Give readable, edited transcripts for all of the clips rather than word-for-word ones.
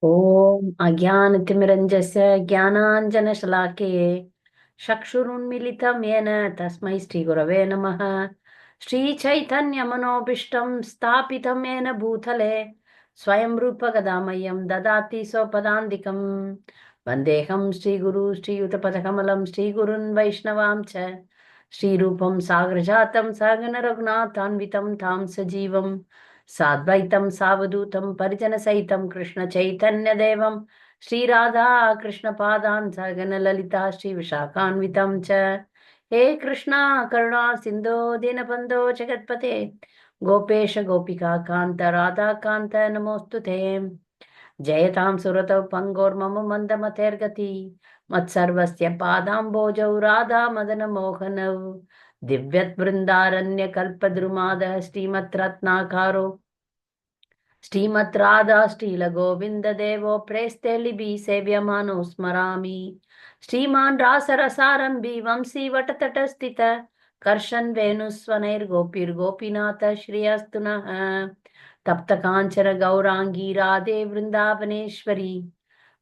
ओम अज्ञानतिमिरञ्जस्य ज्ञानाञ्जनशलाकये चक्षुरुन्मीलितं येन तस्मै श्रीगुरवे नमः। श्रीचैतन्यमनोभीष्टं स्थापितं येन भूतले स्वयं रूपगदामह्यं ददाति स्वपदान्तिकं। वन्देऽहं श्रीगुरु श्रीयुतपदकमलं श्रीगुरुन् वैष्णवां च श्रीरूपं सागरजातं सहगणरघुनाथान्वितं तां सजीवम् साद्वैतं सावधूतं परिजनसहितं कृष्णचैतन्यदेवं श्रीराधा कृष्णपादान् सगणललिता श्रीविशाखान्वितं च। हे कृष्णा करुणा सिन्धो दीनबन्धो जगत्पते गोपेश गोपिका कान्त राधा कान्त नमोऽस्तु ते। जयतां सुरतौ पङ्गोर्मम मन्दमतेर्गति मत्सर्वस्य पादाम्बोजौ राधा मदन मोहनौ दिव्यद्वृन्दारण्यकल्पद्रुमादः श्रीमद्रत्नाकारो श्रीमद्राधा श्रीलगोविन्ददेवो प्रेस्ते लिबि सेव्यमानो स्मरामि। श्रीमान् रासरसारम्भि वंशी वटतटस्थित कर्षन् वेणुस्वनैर्गोपीर्गोपीनाथ श्रियस्तु नः। तप्त काञ्चन गौराङ्गी राधे वृन्दावनेश्वरी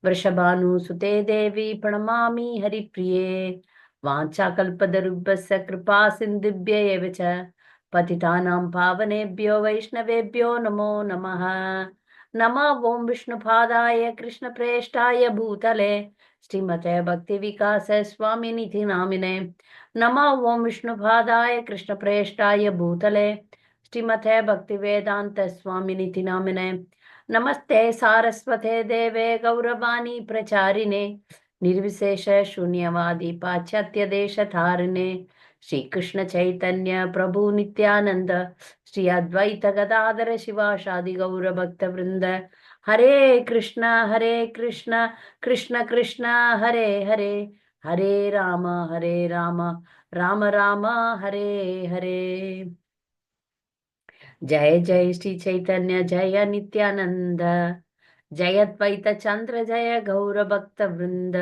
वृषभानुसुते देवी प्रणमामि हरिप्रिये। वाञ्छाकल्पतरुभ्यश्च कृपा सिन्धुभ्य एव च पतितानां पावनेभ्यो वैष्णवेभ्यो नमो नमः। नमः ओं विष्णुपादाय कृष्णप्रेष्ठाय भूतले श्रीमते भक्तिविकास स्वामिनिधि नामिने। नमः ओं विष्णुपादाय कृष्णप्रेष्ठाय भूतले श्रीमते भक्तिवेदांत स्वामिनिधि नामिने। नमस्ते सारस्वते देवे गौरवाणी प्रचारिणे निर्विशेष शून्यवादी पाश्चात्य देश धारिणे। श्री कृष्ण चैतन्य प्रभु नित्यानंद श्री अद्वैत गदाधर शिवाशादि गौर भक्त वृंद। हरे कृष्ण कृष्ण कृष्ण हरे हरे, हरे राम राम राम हरे हरे। जय जय श्री चैतन्य जय नित्यानंद जय अद्वैत चंद्र जय गौर भक्त वृंद।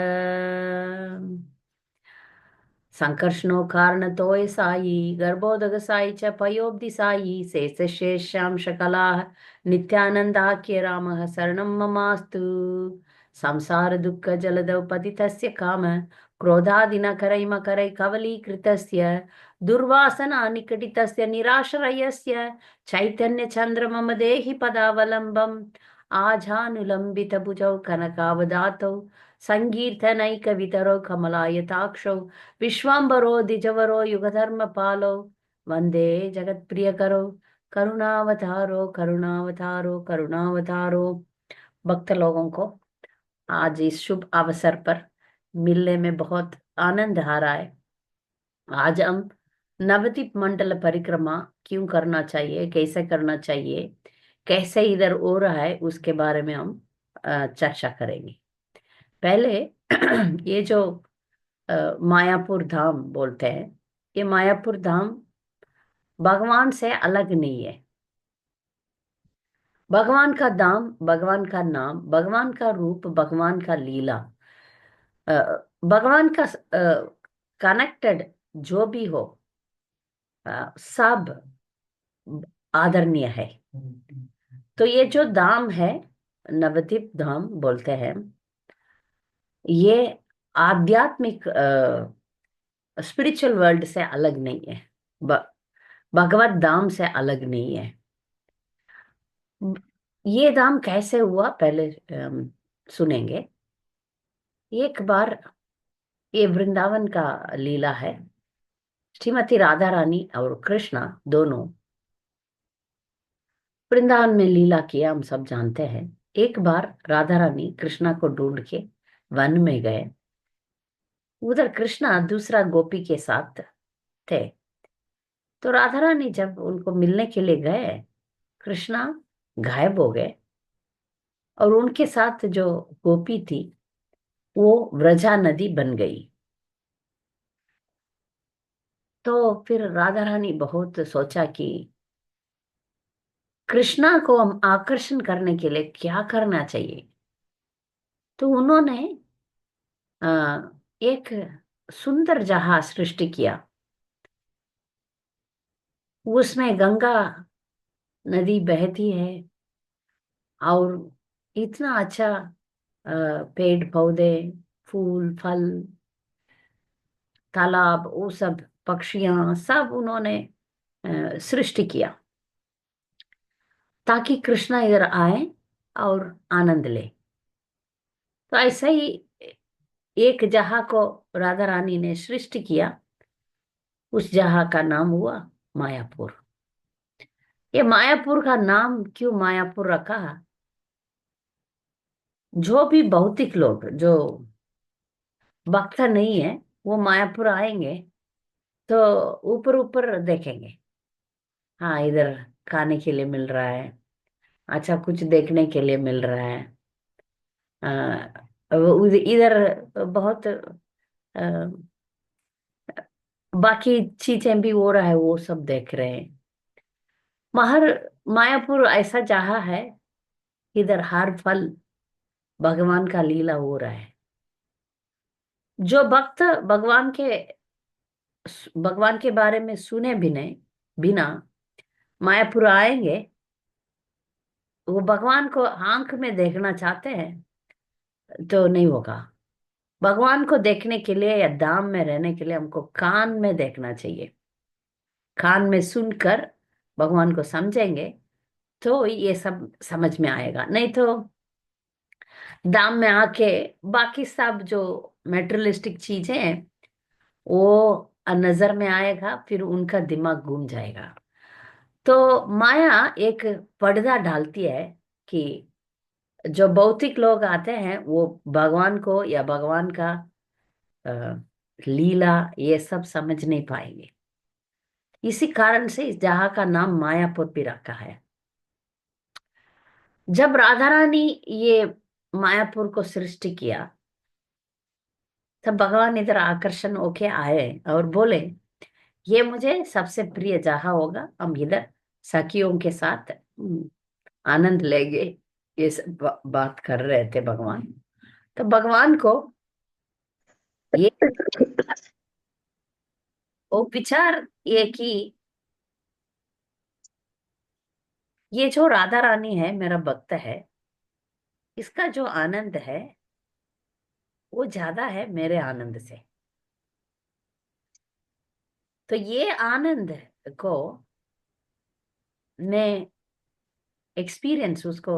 संकर्षणो कारण तोय साई गर्भोदक साई च पयोब्धि साई शेष शेषां शकलाः नित्यानन्दाख्य रामः शरणं ममास्तु। संसार दुःख जलदौ पतितस्य काम क्रोधादिनकरै मकरै कवलीकृतस्य दुर्वासना निकटितस्य निराश्रयस्य चैतन्य चन्द्र मम देहि पदावलम्बम्। आजानुलम्बित भुजौ कनकावदातौ संकीर्तनैकवितरौ कमलायताक्षौ विश्वाम्बरो द्विजवरो युगधर्म पालो वंदे जगत प्रिय करो करुणावतारो करुणावतारो करुणावतारो। भक्त लोगों को आज इस शुभ अवसर पर मिलने में बहुत आनंद आ रहा है। आज हम नवदीप मंडल परिक्रमा क्यों करना चाहिए, कैसे करना चाहिए, कैसे इधर हो रहा है, उसके बारे में हम चर्चा करेंगे। पहले ये जो मायापुर धाम बोलते हैं, ये मायापुर धाम भगवान से अलग नहीं है। भगवान का धाम, भगवान का नाम, भगवान का रूप, भगवान का लीला, भगवान का कनेक्टेड जो भी हो सब आदरणीय है। तो ये जो धाम है, नवदीप धाम बोलते हैं, ये आध्यात्मिक स्पिरिचुअल वर्ल्ड से अलग नहीं है, भगवत धाम से अलग नहीं है। ये धाम कैसे हुआ पहले सुनेंगे। एक बार, ये वृंदावन का लीला है। श्रीमती राधा रानी और कृष्णा दोनों वृंदावन में लीला किया, हम सब जानते हैं। एक बार राधा रानी कृष्णा को ढूंढ के वन में गए। उधर कृष्णा दूसरा गोपी के साथ थे। तो राधा रानी जब उनको मिलने के लिए गए, कृष्णा गायब हो गए और उनके साथ जो गोपी थी वो व्रजा नदी बन गई। तो फिर राधा रानी बहुत सोचा कि कृष्णा को हम आकर्षण करने के लिए क्या करना चाहिए। तो उन्होंने एक सुंदर जहाज सृष्टि किया। उसमें गंगा नदी बहती है और इतना अच्छा पेड़ पौधे, फूल फल, तालाब, वो सब, पक्षियां, सब उन्होंने सृष्टि किया ताकि कृष्णा इधर आए और आनंद ले। तो ऐसा ही एक जहाँ को राधा रानी ने सृष्टि किया, उस जहाँ का नाम हुआ मायापुर। ये मायापुर का नाम क्यों मायापुर रखा? जो भी भौतिक लोग जो भक्त नहीं है, वो मायापुर आएंगे तो ऊपर ऊपर देखेंगे, हाँ इधर खाने के लिए मिल रहा है, अच्छा कुछ देखने के लिए मिल रहा है। इधर बहुत बाकी चीजें भी हो रहा है, वो सब देख रहे हैं। महर मायापुर ऐसा जगह है, इधर हर पल भगवान का लीला हो रहा है। जो भक्त भगवान के बारे में सुने भी नहीं, बिना मायापुर आएंगे, वो भगवान को आंख में देखना चाहते हैं तो नहीं होगा। भगवान को देखने के लिए या धाम में रहने के लिए हमको कान में देखना चाहिए। कान में सुनकर भगवान को समझेंगे तो ये सब समझ में आएगा। नहीं तो दाम में आके बाकी सब जो मेटेरियलिस्टिक चीजें हैं वो नजर में आएगा, फिर उनका दिमाग घूम जाएगा। तो माया एक पर्दा डालती है कि जो भौतिक लोग आते हैं वो भगवान को या भगवान का अ, लीला ये सब समझ नहीं पाएंगे। इसी कारण से इस जगह का नाम मायापुर भी रखा है। जब राधा रानी ये मायापुर को सृष्टि किया, तब भगवान इधर आकर्षण होके आए और बोले ये मुझे सबसे प्रिय जगह होगा, हम इधर सखियों के साथ आनंद लेंगे। ये सब बात कर रहे थे भगवान। तो भगवान को ये वो विचार ये कि ये जो राधा रानी है मेरा भक्त है, इसका जो आनंद है वो ज्यादा है मेरे आनंद से। तो ये आनंद को ने एक्सपीरियंस उसको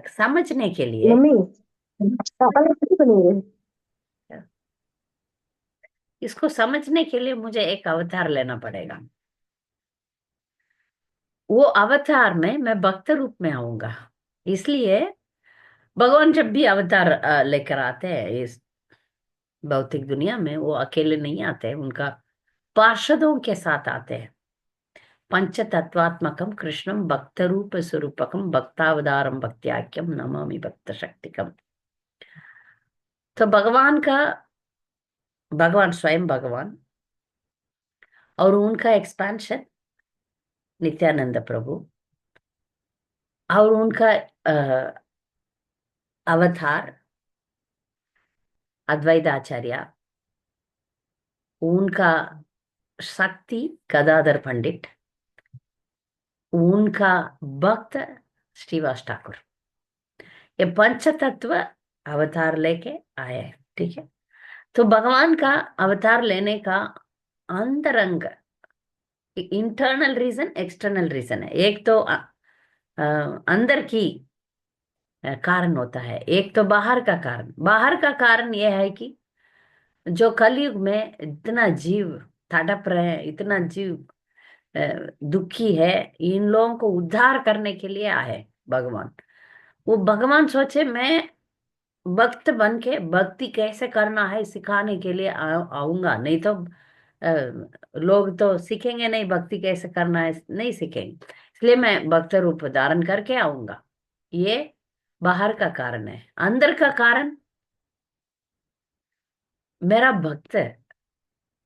समझने के लिए, मम्मी, पापा ने कैसे बनेंगे? इसको समझने के लिए मुझे एक अवतार लेना पड़ेगा। वो अवतार में मैं भक्त रूप में आऊंगा। इसलिए भगवान जब भी अवतार लेकर आते हैं इस भौतिक दुनिया में, वो अकेले नहीं आते हैं, उनका पार्षदों के साथ आते हैं। पंच तत्वात्मकम कृष्णम भक्त रूप स्वरूपकम भक्तावतारम भक्त्याख्यम नमामि भक्त शक्तिकम। तो भगवान स्वयं भगवान और उनका एक्सपेंशन नित्यानंद प्रभु और उनका अवतार अद्वैत आचार्य, उनका शक्ति गदाधर पंडित, उनका भक्त श्रीवास ठाकुर, ये पंच तत्व अवतार लेके आए हैं। ठीक है। तो भगवान का अवतार लेने का अंतरंग इंटरनल रीजन, एक्सटर्नल रीजन है। एक तो अंदर की कारण होता है, एक तो बाहर का कारण। बाहर का कारण यह है कि जो कलयुग में इतना जीव तड़प रहे हैं, इतना जीव दुखी है, इन लोगों को उद्धार करने के लिए आए भगवान। वो भगवान सोचे मैं भक्त बन के भक्ति कैसे करना है सिखाने के लिए आऊंगा। नहीं तो लोग तो सीखेंगे नहीं, भक्ति कैसे करना है नहीं सीखेंगे। इसलिए मैं भक्त रूप धारण करके आऊंगा। ये बाहर का कारण है। अंदर का कारण मेरा भक्त,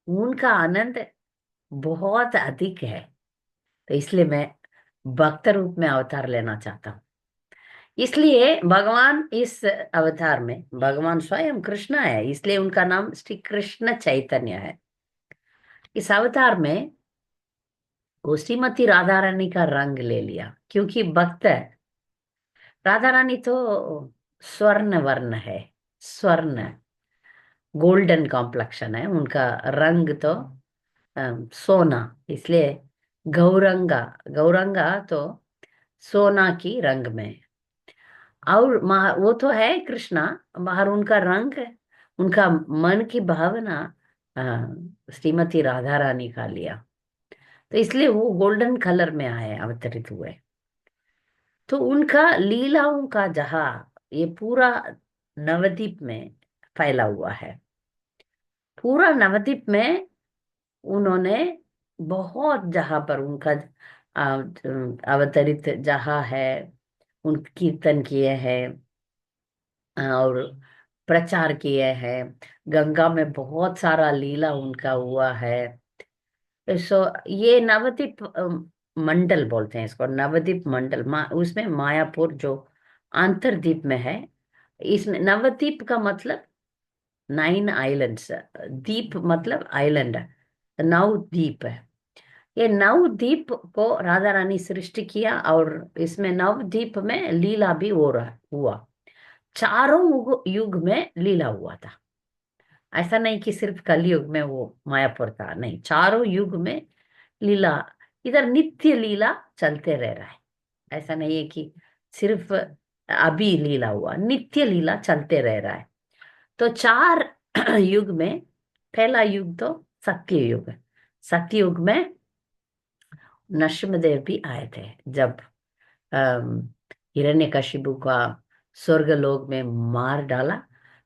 उनका आनंद बहुत अधिक है। तो इसलिए मैं भक्त रूप में अवतार लेना चाहता हूँ। इसलिए भगवान इस अवतार में, भगवान स्वयं कृष्ण है, इसलिए उनका नाम श्री कृष्ण चैतन्य है। इस अवतार में वो श्रीमती राधा रानी का रंग ले लिया, क्योंकि भक्त राधा रानी तो स्वर्ण वर्ण है, स्वर्ण, गोल्डन कॉम्प्लेक्शन है उनका। रंग तो सोना, इसलिए गौरंगा, गौरंगा तो सोना की रंग में। और वो तो है कृष्णा, बाहर उनका रंग है, उनका मन की भावना श्रीमती राधा रानी का लिया, तो इसलिए वो गोल्डन कलर में आए, अवतरित हुए। तो उनका लीलाओं का जहां ये पूरा नवद्वीप में फैला हुआ है। पूरा नवद्वीप में उन्होंने बहुत, जहां पर उनका अवतरित जहां है, उन कीर्तन किए हैं और प्रचार किए हैं। गंगा में बहुत सारा लीला उनका हुआ है। सो ये नवद्वीप मंडल बोलते हैं इसको, नवद्वीप मंडल। उसमें मायापुर जो अंतर्द्वीप में है, इसमें नवद्वीप का मतलब 9 आइलैंड्स, द्वीप मतलब आइलैंड, 9 द्वीप है। ये 9 द्वीप को राधा रानी सृष्टि किया, और इसमें 9 द्वीप में लीला भी हो रहा हुआ। चारों युग में लीला हुआ था। ऐसा नहीं कि सिर्फ कलयुग में वो मायापुर था, नहीं, चारों युग में लीला। इधर नित्य लीला चलते रह रहा है। ऐसा नहीं है कि सिर्फ अभी लीला हुआ, नित्य लीला चलते रह रहा है। तो चार युग में, पहला युग तो सत्य युग है। सत्य युग में नरसिम्हदेव भी आए थे, जब अम, हिरण्यकशिपु का स्वर्गलोक में मार डाला,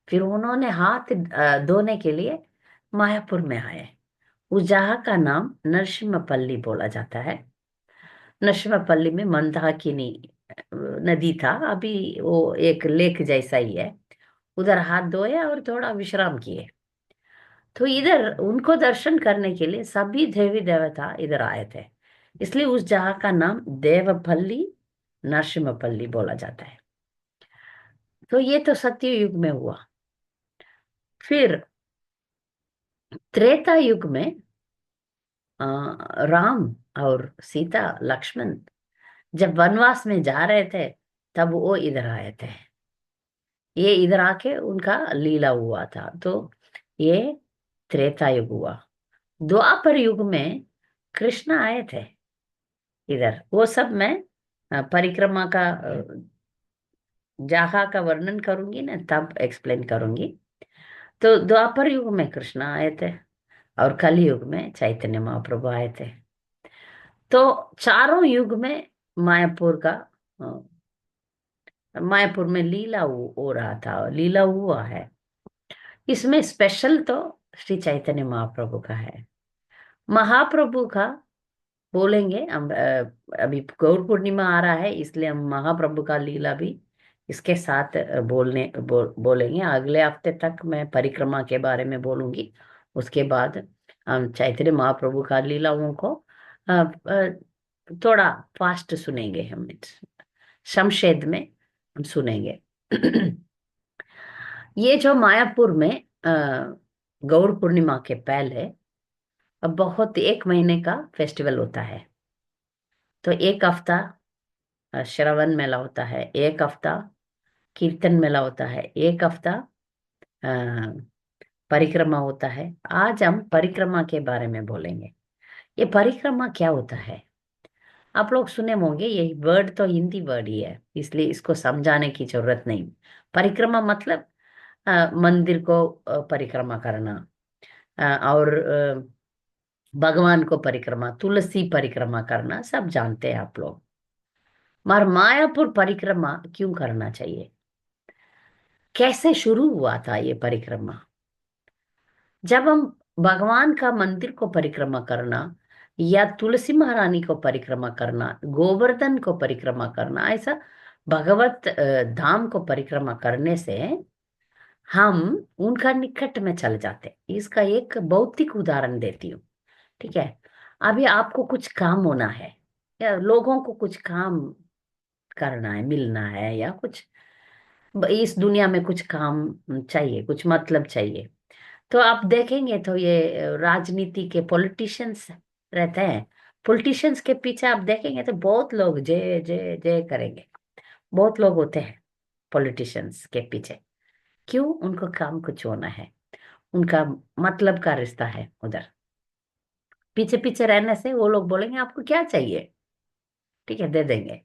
फिर उन्होंने हाथ धोने के लिए मायापुर में आए। उस जगह का नाम नरसिम्हपल्ली बोला जाता है। नरसिम्हपल्ली में मंदाकिनी नदी था, अभी वो एक लेक जैसा ही है। उधर हाथ धोए और थोड़ा विश्राम किए। तो इधर उनको दर्शन करने के लिए सभी देवी देवता इधर आए थे, इसलिए उस जगह का नाम देवपल्ली नरसिम्हपल्ली बोला जाता है। तो ये तो सत्य युग में हुआ। फिर त्रेता युग में अ, राम और सीता लक्ष्मण जब वनवास में जा रहे थे, तब वो इधर आए थे। ये इधर आके उनका लीला हुआ था। तो ये त्रेता युग हुआ। द्वापर युग में कृष्ण आए थे इधर। वो सब मैं परिक्रमा का जहाँ का वर्णन करूंगी ना, तब एक्सप्लेन करूंगी। तो द्वापर युग में कृष्ण आए थे, और कलयुग में चैतन्य महाप्रभु आए थे। तो चारों युग में मायापुर का मायापुर में लीला हो रहा था, लीला हुआ है। इसमें स्पेशल तो श्री चैतन्य महाप्रभु का है। महाप्रभु का बोलेंगे हम। अभी गौर पूर्णिमा आ रहा है, इसलिए हम महाप्रभु का लीला भी इसके साथ बोलेंगे। अगले हफ्ते तक मैं परिक्रमा के बारे में बोलूंगी। उसके बाद हम चैतन्य महाप्रभु का लीलाओं को थोड़ा फास्ट सुनेंगे हम, संक्षेप में हम सुनेंगे। ये जो मायापुर में अ, गौर पूर्णिमा के पहले अब बहुत 1 महीने का फेस्टिवल होता है। तो एक हफ्ता श्रवण मेला होता है, एक हफ्ता कीर्तन मेला होता है, एक हफ्ता अ, परिक्रमा होता है। आज हम परिक्रमा के बारे में बोलेंगे। ये परिक्रमा क्या होता है? आप लोग सुने होंगे, ये वर्ड तो हिंदी वर्ड ही है, इसलिए इसको समझाने की जरूरत नहीं। परिक्रमा मतलब मंदिर को परिक्रमा करना, और भगवान को परिक्रमा, तुलसी परिक्रमा करना, सब जानते हैं आप लोग। मगर मायापुर परिक्रमा क्यों करना चाहिए? कैसे शुरू हुआ था ये परिक्रमा? जब हम भगवान का मंदिर को परिक्रमा करना, या तुलसी महारानी को परिक्रमा करना, गोवर्धन को परिक्रमा करना, ऐसा भगवत धाम को परिक्रमा करने से हम उनका निकट में चल जाते हैं। इसका एक भौतिक उदाहरण देती हूँ, ठीक है? अभी आपको कुछ काम होना है, या लोगों को कुछ काम करना है, मिलना है, या कुछ इस दुनिया में कुछ काम चाहिए, कुछ मतलब चाहिए। तो आप देखेंगे तो ये राजनीति के पॉलिटिशियंस रहते हैं। पॉलिटिशियंस के पीछे आप देखेंगे तो बहुत लोग जय जय जय करेंगे। बहुत लोग होते हैं पॉलिटिशियंस के पीछे। क्यों? उनको काम कुछ होना है, उनका मतलब का रिश्ता है उधर। पीछे पीछे रहने से वो लोग बोलेंगे आपको क्या चाहिए, ठीक है दे देंगे।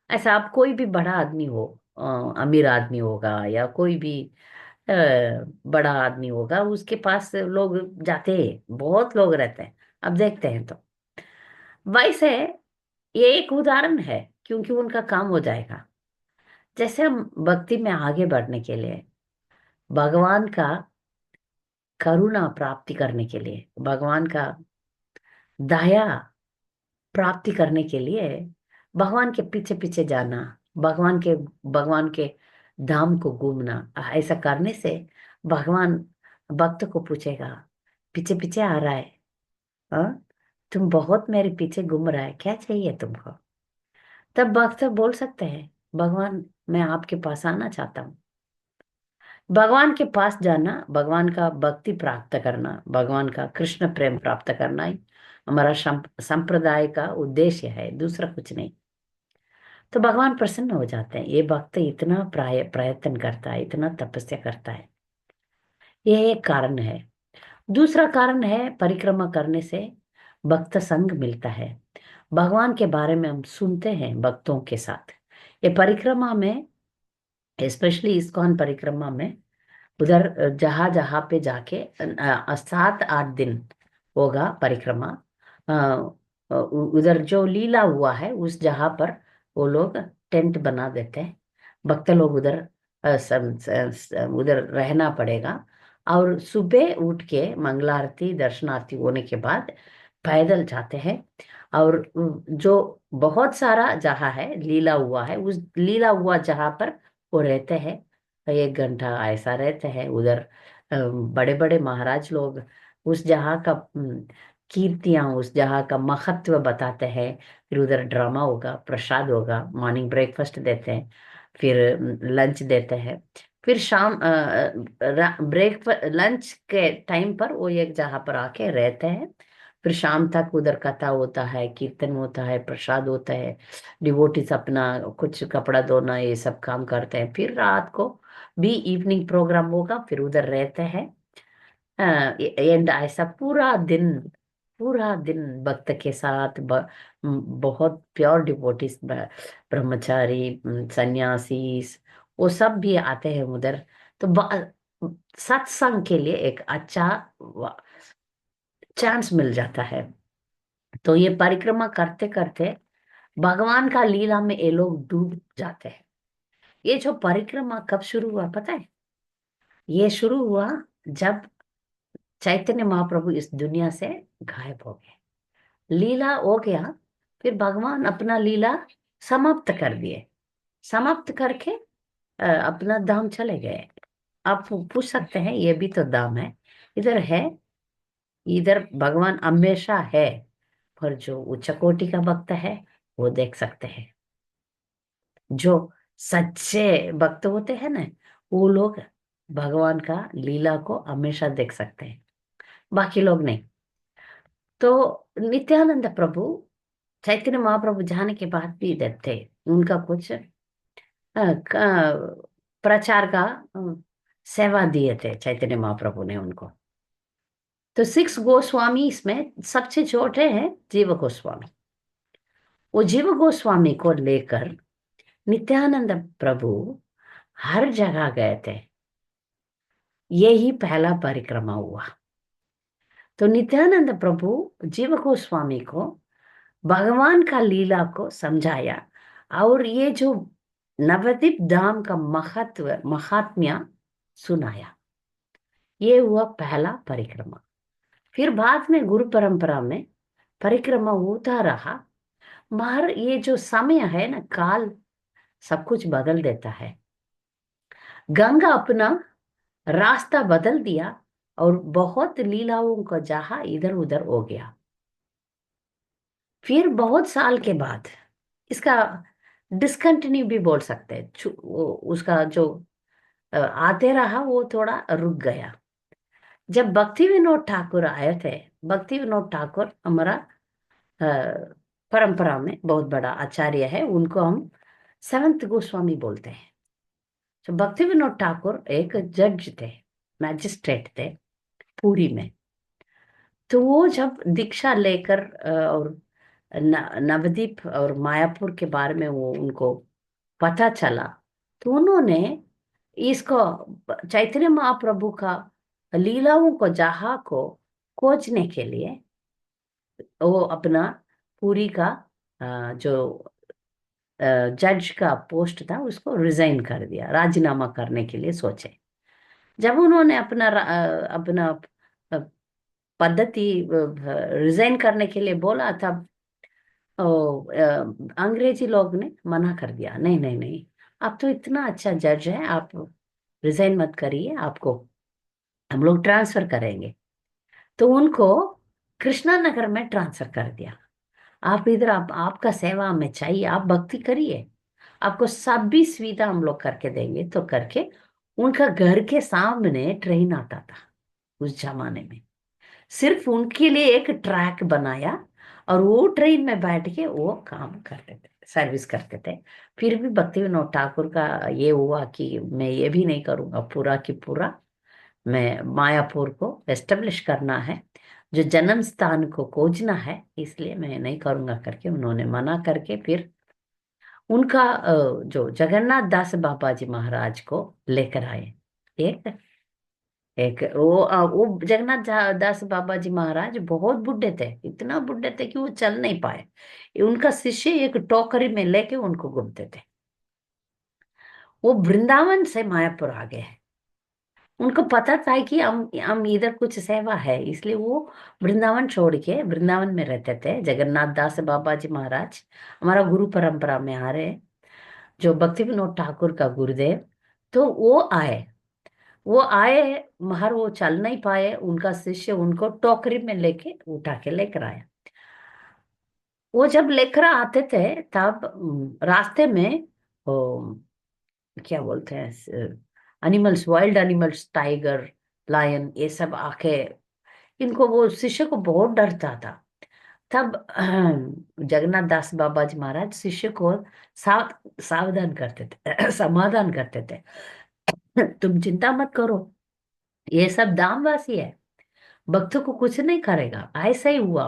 ऐसा आप कोई भी बड़ा आदमी हो, अमीर आदमी होगा या कोई भी अ, बड़ा आदमी होगा, उसके पास लोग जाते हैं, बहुत लोग रहते हैं। अब देखते हैं तो वैसे ये एक उदाहरण है, क्योंकि उनका काम हो जाएगा। जैसे हम भक्ति में आगे बढ़ने के लिए, भगवान का करुणा प्राप्ति करने के लिए, भगवान का दया प्राप्ति करने के लिए, भगवान के पीछे पीछे जाना, भगवान के धाम को घूमना, ऐसा करने से भगवान भक्त को पूछेगा, पीछे पीछे आ रहा है, हाँ? तुम बहुत मेरे पीछे घूम रहा है, क्या चाहिए तुमको? तब भक्त बोल सकते हैं, भगवान मैं आपके पास आना चाहता हूँ। भगवान के पास जाना, भगवान का भक्ति प्राप्त करना, भगवान का कृष्ण प्रेम प्राप्त करना ही हमारा संप्रदाय का उद्देश्य है, दूसरा कुछ नहीं। तो भगवान प्रसन्न हो जाते हैं। ये भक्त इतना प्रयत्न करता है, इतना तपस्या करता है, ये एक कारण है। दूसरा कारण है, परिक्रमा करने से भक्त संग मिलता है। भगवान के बारे में हम सुनते हैं भक्तों के साथ। ये परिक्रमा में, स्पेशली इस्कॉन परिक्रमा में, उधर जहां जहां पे जाके 7-8 दिन होगा परिक्रमा। अ, उधर जो लीला हुआ है उस जगह पर वो लोग टेंट बना देते हैं। भक्त लोग उधर उधर रहना पड़ेगा। और सुबह उठ के मंगलारती दर्शनारती होने के बाद पैदल जाते हैं। और जो बहुत सारा जगह है लीला हुआ है, उस लीला हुआ जगह पर वो रहते हैं। 1 घंटा ऐसा रहते हैं उधर। बड़े बड़े महाराज लोग उस जगह का कीर्तियां, उस जगह का महत्व बताते हैं। फिर उधर ड्रामा होगा, प्रसाद होगा, मॉर्निंग ब्रेकफास्ट देते हैं, फिर लंच देते हैं। फिर शाम लंच के टाइम पर वो एक जगह पर आके रहते हैं। फिर शाम तक उधर कथा होता है, कीर्तन होता है, प्रसाद होता है। डिवोटीज अपना कुछ कपड़ा धोना ये सब काम करते हैं। फिर रात को भी इवनिंग प्रोग्राम होगा, फिर उधर रहते हैं। एंड ऐसा पूरा दिन भक्त के साथ बहुत प्योर डिवोटीज, ब्रह्मचारी, सन्यासी, वो सब भी आते हैं उधर। तो सत्संग के लिए एक अच्छा चांस मिल जाता है। तो ये परिक्रमा करते करते भगवान का लीला में ये लोग डूब जाते हैं। ये जो परिक्रमा कब शुरू हुआ पता है? ये शुरू हुआ जब चैतन्य महाप्रभु इस दुनिया से गायब हो गए, लीला हो गया। फिर भगवान अपना लीला समाप्त कर दिए, समाप्त करके अपना धाम चले गए। आप पूछ सकते हैं ये भी तो धाम है, इधर है, इधर भगवान हमेशा है। पर जो उच्च कोटि का भक्त है वो देख सकते हैं। जो सच्चे भक्त होते हैं ना, वो लोग भगवान का लीला को हमेशा देख सकते हैं, बाकी लोग नहीं। तो नित्यानंद प्रभु, चैतन्य महाप्रभु जाने के बाद भी इधर थे। उनका कुछ प्रचार का सेवा दिए थे चैतन्य महाप्रभु ने उनको। तो 6 गोस्वामी इसमें सबसे छोटे हैं जीव गोस्वामी। वो जीव गोस्वामी को लेकर नित्यानंद प्रभु हर जगह गए थे। यही पहला परिक्रमा हुआ। तो नित्यानंद प्रभु जीव गोस्वामी को भगवान का लीला को समझाया, और ये जो नवद्वीप धाम का महत्व महात्म्य सुनाया। ये हुआ पहला परिक्रमा। फिर बाद में गुरु परंपरा में परिक्रमा होता रहा। मगर ये जो समय है ना, काल सब कुछ बदल देता है। गंगा अपना रास्ता बदल दिया और बहुत लीलाओं का जहां इधर उधर हो गया। फिर बहुत साल के बाद इसका डिसकंटिन्यू भी बोल सकते हैं। उसका जो आते रहा वो थोड़ा रुक गया। जब भक्ति विनोद ठाकुर आए थे, भक्ति विनोद ठाकुर हमारा अ, परंपरा में बहुत बड़ा आचार्य है, उनको हम सेवंथ गोस्वामी बोलते हैं। तो भक्ति विनोद ठाकुर एक जज थे, मैजिस्ट्रेट थे पुरी में। तो वो जब दीक्षा लेकर और नवदीप और मायापुर के बारे में वो उनको पता चला, तो उन्होंने इसको चैतन्य महाप्रभु का लीलाओं को जहाँ को खोजने के लिए वो अपना पुरी का जो जज का पोस्ट था उसको रिजाइन कर दिया, राजीनामा करने के लिए सोचे। जब उन्होंने अपना पद्धति रिजाइन करने के लिए बोला, तब अंग्रेजी लोग ने मना कर दिया, नहीं नहीं नहीं, आप तो इतना अच्छा जज है, आप रिजाइन मत करिए, आपको हम लोग ट्रांसफर करेंगे। तो उनको कृष्णा नगर में ट्रांसफर कर दिया। आप इधर, आप आपका सेवा हमें चाहिए, आप भक्ति करिए, आपको सब भी सुविधा हम लोग करके देंगे। तो करके उनका घर के सामने ट्रेन आता था उस जमाने में, सिर्फ उनके लिए एक ट्रैक बनाया, और वो ट्रेन में बैठ के वो काम करते थे, सर्विस करते थे। फिर भी भक्ति विनोद ठाकुर का ये हुआ कि मैं ये भी नहीं करूंगा पूरा की पूरा, मैं मायापुर को एस्टेब्लिश करना है, जो जन्म स्थान को खोजना है, इसलिए मैं नहीं करूंगा करके उन्होंने मना करके फिर उनका जो जगन्नाथ दास बाबा जी महाराज को लेकर आए। एक एक वो जगन्नाथ दास बाबा जी महाराज बहुत बुढ़े थे, इतना बुढ़े थे कि वो चल नहीं पाए। उनका शिष्य एक टोकरी में लेके उनको घूमते थे। वो वृंदावन से मायापुर आ गए। उनको पता था कि हम इधर कुछ सेवा है, इसलिए वो वृंदावन छोड़ के वृंदावन में रहते थे। जगन्नाथ दास बाबा जी महाराज हमारा गुरु परंपरा में आ रहे हैं, जो भक्ति विनोद ठाकुर का गुरुदेव। तो वो आए मगर वो चल नहीं पाए, उनका शिष्य उनको टोकरी में लेके उठा के लेकर आया। वो जब लेकर आते थे तब रास्ते में वो क्या बोलते हैं, animals, wild animals, tiger, lion, ये सब आके इनको, वो शिष्य को बहुत डरता था। तब जगन्नाथ दास बाबा जी महाराज शिष्य को सावधान करते थे समाधान करते थे। तुम चिंता मत करो, ये सब दामवासी है, भक्तों को कुछ नहीं करेगा, ऐसा ही हुआ।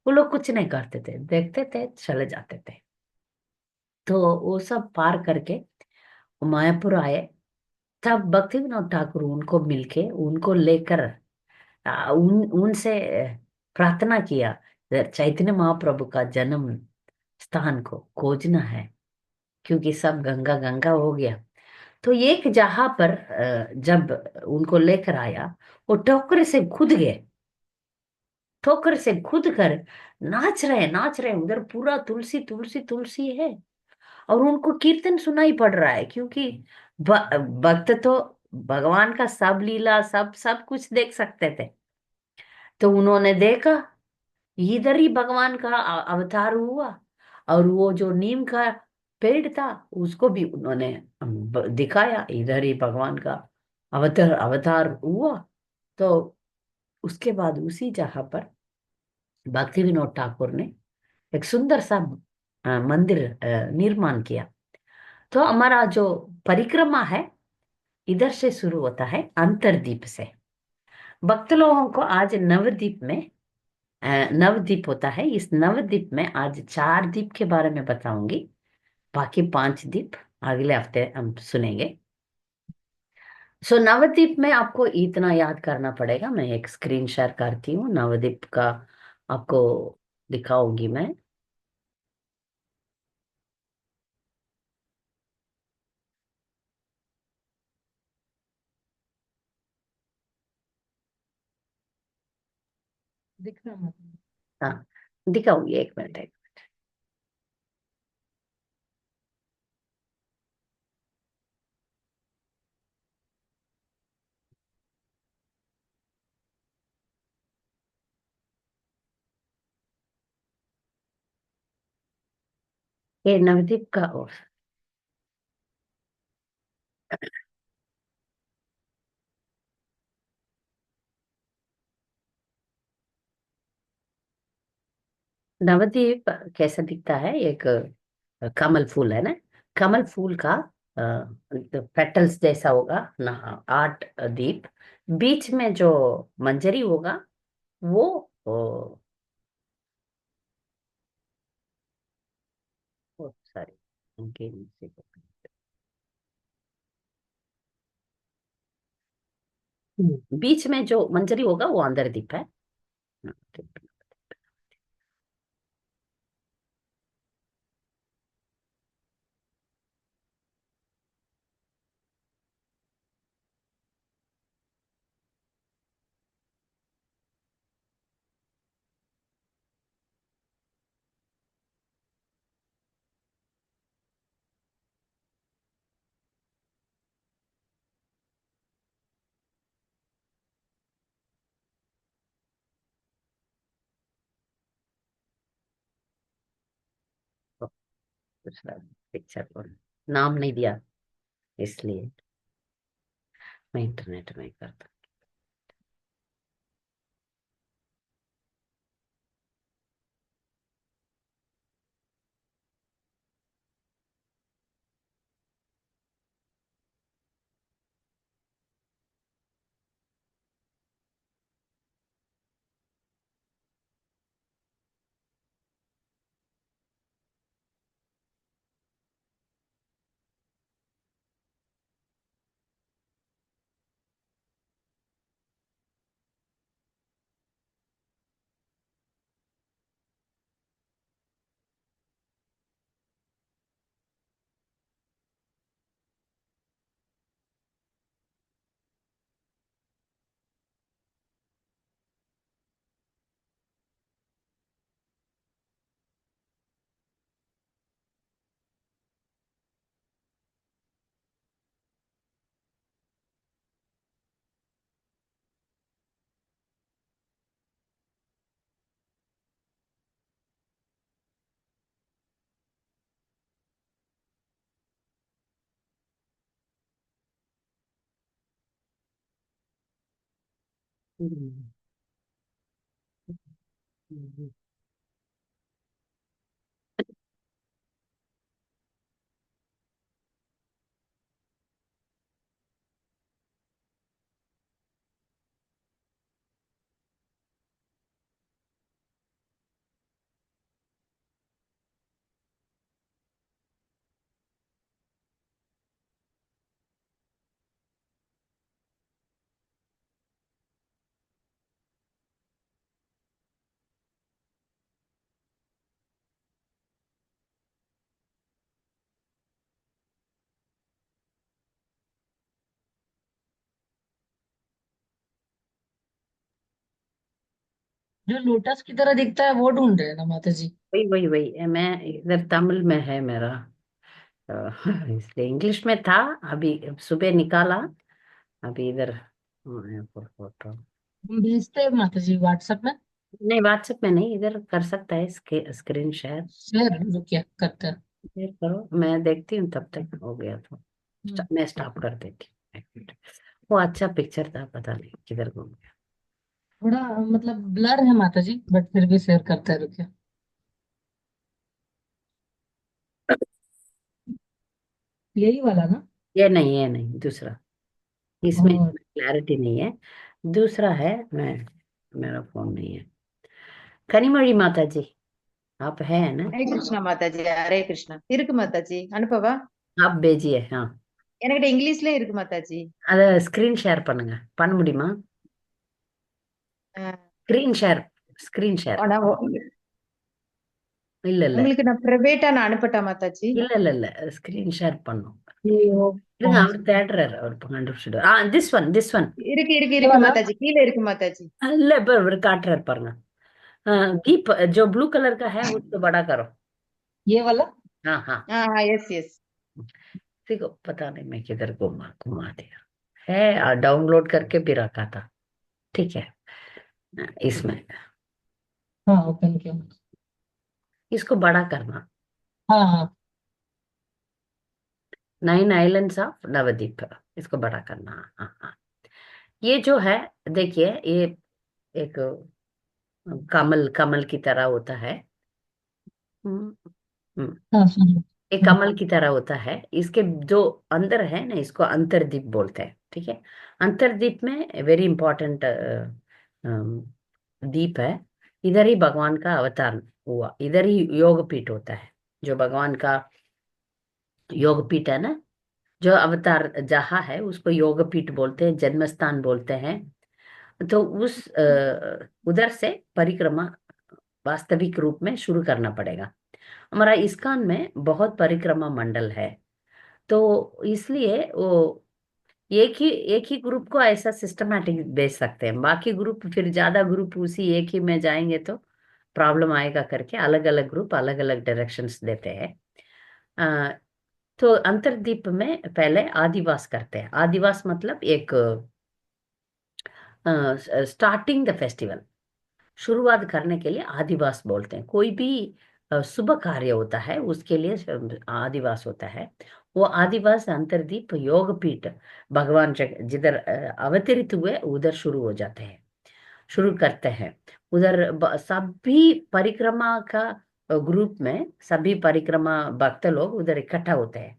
वो लोग कुछ नहीं करते थे, देखते थे चले जाते थे। तो वो सब पार करके मायापुर आए। तब भक्ति विनोद ठाकुर उनको मिलके उनको लेकर उनसे प्रार्थना किया, चैतन्य महाप्रभु का जन्म स्थान को खोजना है, क्योंकि सब गंगा गंगा हो गया। तो एक जहां पर जब उनको लेकर आया, वो टोकरे से कूद गए, ठोकर से कूद कर नाच रहे उधर, पूरा तुलसी तुलसी तुलसी है। और उनको कीर्तन सुनाई पड़ रहा है, क्योंकि भक्त तो भगवान का सब लीला सब सब कुछ देख सकते थे। तो उन्होंने देखा इधर ही भगवान का अवतार हुआ, और वो जो नीम का पेड़ था उसको भी उन्होंने दिखाया, इधर ही भगवान का अवतार अवतार हुआ। तो उसके बाद उसी जगह पर भक्ति विनोद ठाकुर ने एक सुंदर सा मंदिर निर्माण किया। तो हमारा जो परिक्रमा है इधर से शुरू होता है, अंतरदीप से। भक्त लोगों को आज नवदीप में नवदीप होता है, इस नवदीप में आज 4 दीप के बारे में बताऊंगी, बाकी 5 दीप अगले हफ्ते हम सुनेंगे। सो नवदीप में आपको इतना याद करना पड़ेगा, मैं एक स्क्रीन शेयर करती हूँ नवदीप का, आपको दिखाऊंगी मैं। दिखना मत। हाँ, दिखाऊंगी, एक मिनट। ये नवदीप का नवदीप कैसा दिखता है, एक कमल फूल है ना, कमल फूल का पेटल्स जैसा होगा ना, 8 दीप। बीच में जो मंजरी होगा वो सॉरी, उनके नीचे बीच में जो मंजरी होगा वो अंदर दीप है। हाँ, तो दूसरा पिक्चर को नाम नहीं दिया, इसलिए मैं इंटरनेट में करता हूँ। जो लोटस की तरह दिखता है वो ढूंढ रहे हैं ना माता जी? वही वही वही, मैं इधर तमिल में है मेरा, अ, इसलिए इंग्लिश में था। अभी सुबह निकाला, अभी इधर फोटो। हम भेजते हैं माता जी व्हाट्सएप में। नहीं, व्हाट्सएप में नहीं, इधर कर सकता है, स्क्रीन शेयर। शेयर रुकिए करते हैं। शेयर करो, मैं देखती हूँ, तब तक हो गया तो हम्म, मैं स्टॉप कर देती हूँ, 1 मिनट। वो अच्छा पिक्चर था, पता नहीं किधर घूम गया। थोड़ा मतलब ब्लर है माता जी, बट फिर भी शेयर करते हैं, रुकिए। यही वाला ना? ये नहीं, ये नहीं, दूसरा। इसमें और क्लैरिटी नहीं है, दूसरा है। मेरा फोन नहीं है। कनिमொழி माता जी, आप है ना? ஹரே கிருஷ்ணா மாதாஜி, ஹரே கிருஷ்ணா. இருக்கு மாதாஜி, அனுப்பவா? आप भेजिए, हाँ। என்கிட்ட இங்கிலீஷ்லயே இருக்கு மாதாஜி. அதை ஸ்கிரீன் ஷேர் பண்ணுங்க, பண்ண முடியுமா? அஹ், ஸ்கிரீன் ஷேர், ஸ்கிரீன் ஷேர். ஆனா இல்ல இல்ல உங்களுக்கு நான் பிரைவேட்டா நான் அனுப்பட்டா மாதாஜி? இல்ல இல்ல இல்ல, ஸ்கிரீன் ஷேர் பண்ணும்। ये वो இருங்க, कौन அவர் सा? தேடுறாரு, அவர் கண்டுபிடிச்சிடுவார்। This one, this one. இருக்கு இருக்கு ये இருக்கு वाला? மாதாஜி, கீழே இருக்கு மாதாஜி. இல்ல, இப்ப அவர் காட்டுறாரு பாருங்க। दीप जो ब्लू कलर का है उसको बड़ा करो। ये वाला? हाँ हाँ। Yes yes. देखो, पता नहीं मैं किधर घुमा घुमा दिया है, डाउनलोड करके भी रखा था। ठीक है, इसमें हाँ ओपन किया। इसको बड़ा करना। हाँ हाँ। 9 आइलैंड्स ऑफ नवद्वीप, इसको बड़ा करना। हाँ हाँ। ये जो है, देखिए, ये एक कमल कमल की तरह होता है। हम्म, हम्म। हाँ सुनो। एक कमल की तरह होता है। इसके जो अंदर है ना, इसको अंतर्दीप बोलते हैं। ठीक है, अंतर्दीप में वेरी इंपॉर्टेंट दीप है। इधर ही भगवान का अवतार हुआ, इधर ही योग पीठ होता है। जो भगवान का योग पीठ है ना, जो अवतार जहाँ है उसको योग पीठ बोलते हैं, जन्म स्थान बोलते हैं। तो उस उधर से परिक्रमा वास्तविक रूप में शुरू करना पड़ेगा। हमारा इस्कॉन में बहुत परिक्रमा मंडल है, तो इसलिए वो एक ही ग्रुप को ऐसा सिस्टमैटिक भेज सकते हैं। बाकी ग्रुप, फिर ज्यादा ग्रुप उसी एक ही में जाएंगे तो प्रॉब्लम आएगा करके अलग अलग ग्रुप अलग अलग डायरेक्शंस देते हैं। अ, तो अंतर्दीप में पहले आदिवास करते हैं। आदिवास मतलब एक स्टार्टिंग द फेस्टिवल, शुरुआत करने के लिए आदिवास बोलते हैं। कोई भी शुभ कार्य होता है उसके लिए आदिवास होता है। वो आदिवास अंतर्दीप योग पीठ भगवान जिधर अवतरित हुए उधर शुरू हो जाते हैं, शुरू करते हैं। उधर सभी परिक्रमा का ग्रुप में सभी परिक्रमा भक्त लोग उधर इकट्ठा होते हैं।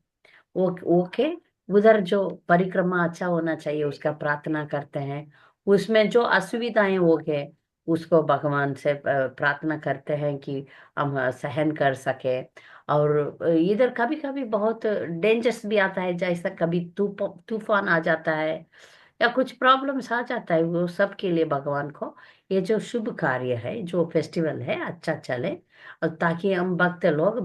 ओके, उधर जो परिक्रमा अच्छा होना चाहिए उसका प्रार्थना करते हैं। उसमें जो असुविधाएं हो गए उसको भगवान से प्रार्थना करते हैं कि हम सहन कर सके। और इधर कभी कभी बहुत डेंजरस भी आता है, जैसा कभी तूफान आ जाता है या कुछ प्रॉब्लम्स आ जाता है। वो सब के लिए भगवान को ये जो शुभ कार्य है, जो फेस्टिवल है, अच्छा चले, और ताकि हम भक्त लोग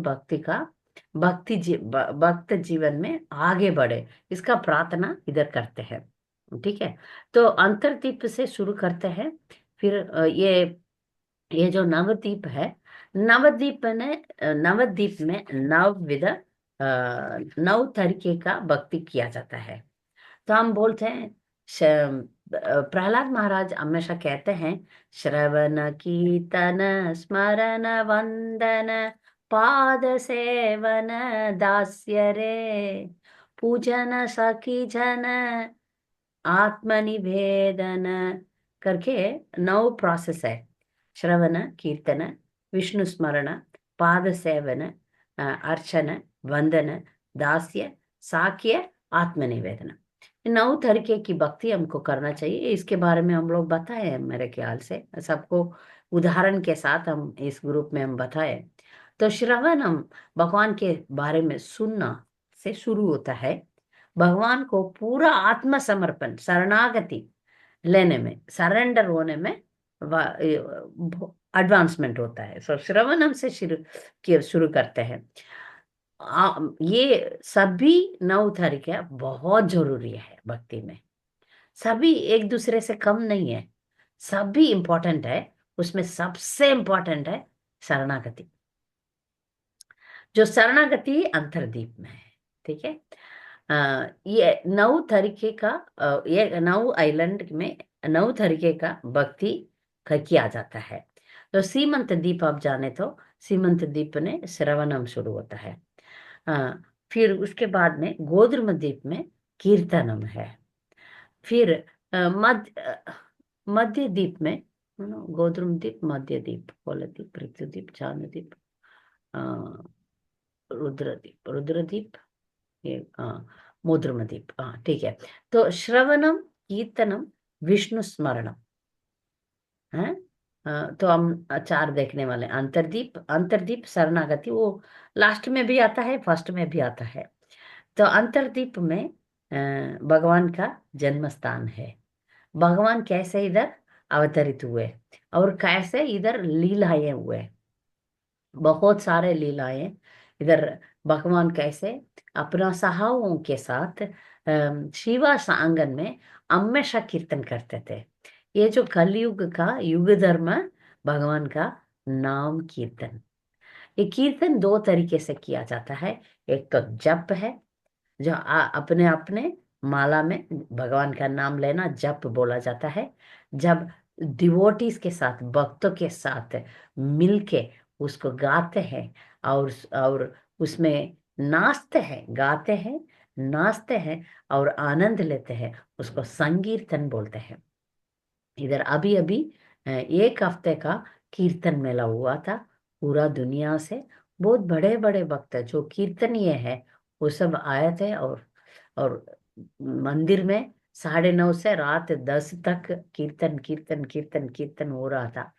भक्त जीवन में आगे बढ़े, इसका प्रार्थना इधर करते हैं। ठीक है, तो अंतरदीप से शुरू करते हैं। फिर ये जो नवद्वीप है, नवद्वीप में नवविध नौ तरीके का भक्ति किया जाता है। तो हम बोलते हैं, प्रहलाद महाराज हमेशा कहते हैं, श्रवण कीर्तन स्मरण वंदन पाद सेवन दास्य रे, पूजन सखी जन आत्मनिवेदन करके 9 प्रोसेस है। श्रवण कीर्तन, विष्णु स्मरण, पाद सेवन, अर्चन, वंदन, दास्य, साक्य, आत्मनिवेदन। 9 तरीके की भक्ति हमको करना चाहिए। इसके बारे में हम लोग बताए हैं, मेरे ख्याल से सबको उदाहरण के साथ हम इस ग्रुप में हम बताए। तो श्रवण हम भगवान के बारे में सुनना से शुरू होता है। भगवान को पूरा आत्मसमर्पण, शरणागति लेने में, सरेंडर होने में एडवांसमेंट होता है। सो श्रवणम से शुरू करते हैं। ये सभी 9 तरीके बहुत जरूरी है भक्ति में। सभी एक दूसरे से कम नहीं है, सभी इंपॉर्टेंट है। उसमें सबसे इंपॉर्टेंट है शरणागति, जो शरणागति अंतर्दीप में है। ठीक है, ये 9 तरीके का ये 9 आइलैंड में 9 तरीके का भक्ति किया जाता है। तो सीमंत द्वीप आप जाने तो सीमंत द्वीप में श्रवणम शुरू होता है। फिर उसके बाद में गोद्रुम द्वीप में कीर्तनम है। फिर मध्य द्वीप में गोद्रुम द्वीप, मध्य द्वीप, कोलद्वीप, पृथ्वीद्वीप, जानद्वीप, रुद्रद्वीप, ये मोद्रमदीप। हाँ ठीक है। तो श्रवणम, कीर्तनम, विष्णु स्मरणम है। तो हम 4 देखने वाले। अंतर्दीप शरणागति वो लास्ट में भी आता है, फर्स्ट में भी आता है। तो अंतर्दीप में भगवान का जन्म स्थान है। भगवान कैसे इधर अवतरित हुए और कैसे इधर लीलाएं हुए, बहुत सारे लीलाएं इधर। भगवान कैसे अपना सहाओं के साथ शिवा आंगन में हमेशा कीर्तन करते थे। ये जो कलयुग का युग धर्म, भगवान का नाम कीर्तन। ये कीर्तन 2 तरीके से किया जाता है। एक तो जप है, जो अपने अपने माला में भगवान का नाम लेना जप बोला जाता है। जब डिवोटीज के साथ, भक्तों के साथ मिलके उसको गाते हैं और उसमें नाचते हैं, गाते हैं, नाचते हैं और आनंद लेते हैं, उसको संकीर्तन बोलते हैं। इधर अभी अभी 1 हफ्ते का कीर्तन मेला हुआ था, पूरा दुनिया से बहुत बड़े बड़े भक्त है जो कीर्तनीय है, वो सब आए थे। और मंदिर में 9:30 से रात 10 तक कीर्तन कीर्तन कीर्तन कीर्तन हो रहा था।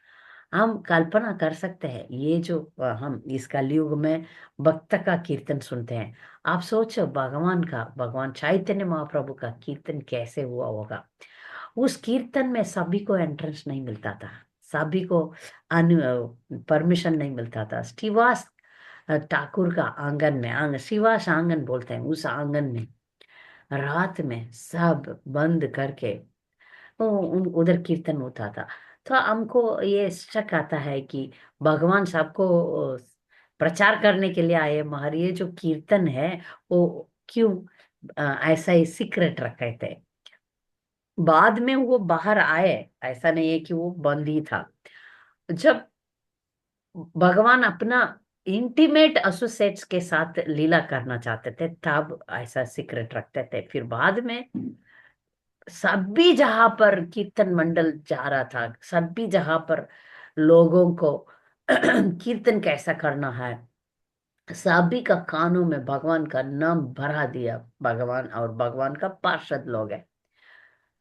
हम कल्पना कर सकते हैं ये जो हम इस कलयुग में भक्त का कीर्तन सुनते हैं। आप सोचो भगवान का, भगवान चैतन्य महाप्रभु का कीर्तन कैसे हुआ होगा। उस कीर्तन में सभी को एंट्रेंस नहीं मिलता था, सभी को परमिशन नहीं मिलता था। श्रीवास ठाकुर का आंगन में, श्रीवास आंगन बोलते हैं, उस आंगन में रात में सब बंद करके उधर कीर्तन होता था। तो हमको ये शक आता है कि भगवान सबको प्रचार करने के लिए आए, मगर ये जो कीर्तन है वो क्यों ऐसा ही सीक्रेट रखे थे। बाद में वो बाहर आए, ऐसा नहीं है कि वो बंद ही था। जब भगवान अपना इंटीमेट एसोसिएट्स के साथ लीला करना चाहते थे तब ऐसा सीक्रेट रखते थे। फिर बाद में सभी जहां पर कीर्तन मंडल जा रहा था, सभी जहां पर लोगों को कीर्तन कैसा करना है, सभी का कानों में भगवान का नाम भरा दिया। भगवान और भगवान का पार्षद लोग है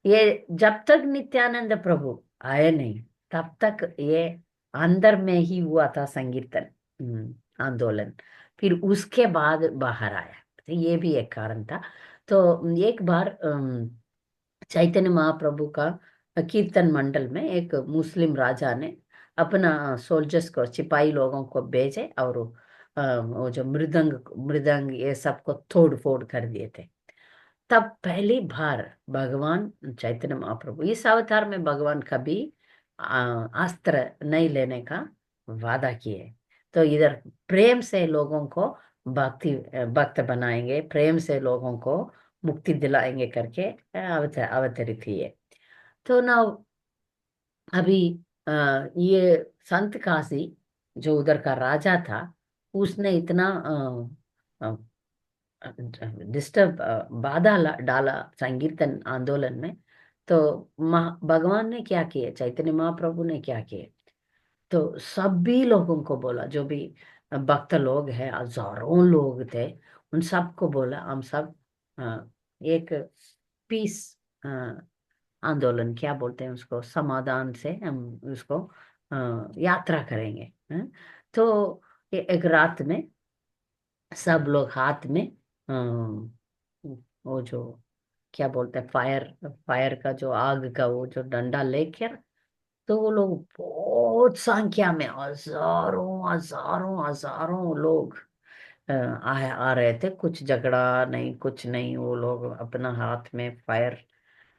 ये। जब तक नित्यानंद प्रभु आए नहीं तब तक ये अंदर में ही हुआ था संकीर्तन आंदोलन। फिर उसके बाद बाहर आया, तो ये भी एक कारण था। तो एक बार चैतन्य महाप्रभु का कीर्तन मंडल में एक मुस्लिम राजा ने अपना सोल्जर्स को, सिपाही लोगों को भेजे और वो जो मृदंग मृदंग ये सब को तोड़ फोड़ कर दिए थे। तब पहली बार भगवान चैतन्य महाप्रभु, इस अवतार में भगवान कभी अस्त्र नहीं लेने का वादा किए। तो इधर प्रेम से लोगों को भक्त बनाएंगे, प्रेम से लोगों को मुक्ति दिलाएंगे करके अवतरित हुए। तो ना अभी ये संत काशी जो उधर का राजा था, उसने इतना डिस्टर्ब बाधा डाला संकीर्तन आंदोलन में। तो भगवान ने क्या किया, चैतन्य महाप्रभु ने क्या किया, तो सभी लोगों को बोला, जो भी भक्त लोग हैं, हजारों लोग थे, उन सबको बोला हम सब एक पीस आंदोलन, क्या बोलते हैं उसको, समाधान से हम उसको यात्रा करेंगे। तो एक रात में सब लोग हाथ में वो जो क्या बोलते हैं, फायर फायर का जो आग का वो जो डंडा लेकर, तो वो लोग बहुत संख्या में हजारों हजारों हजारों लोग आ रहे थे। कुछ झगड़ा नहीं, कुछ नहीं, वो लोग अपना हाथ में फायर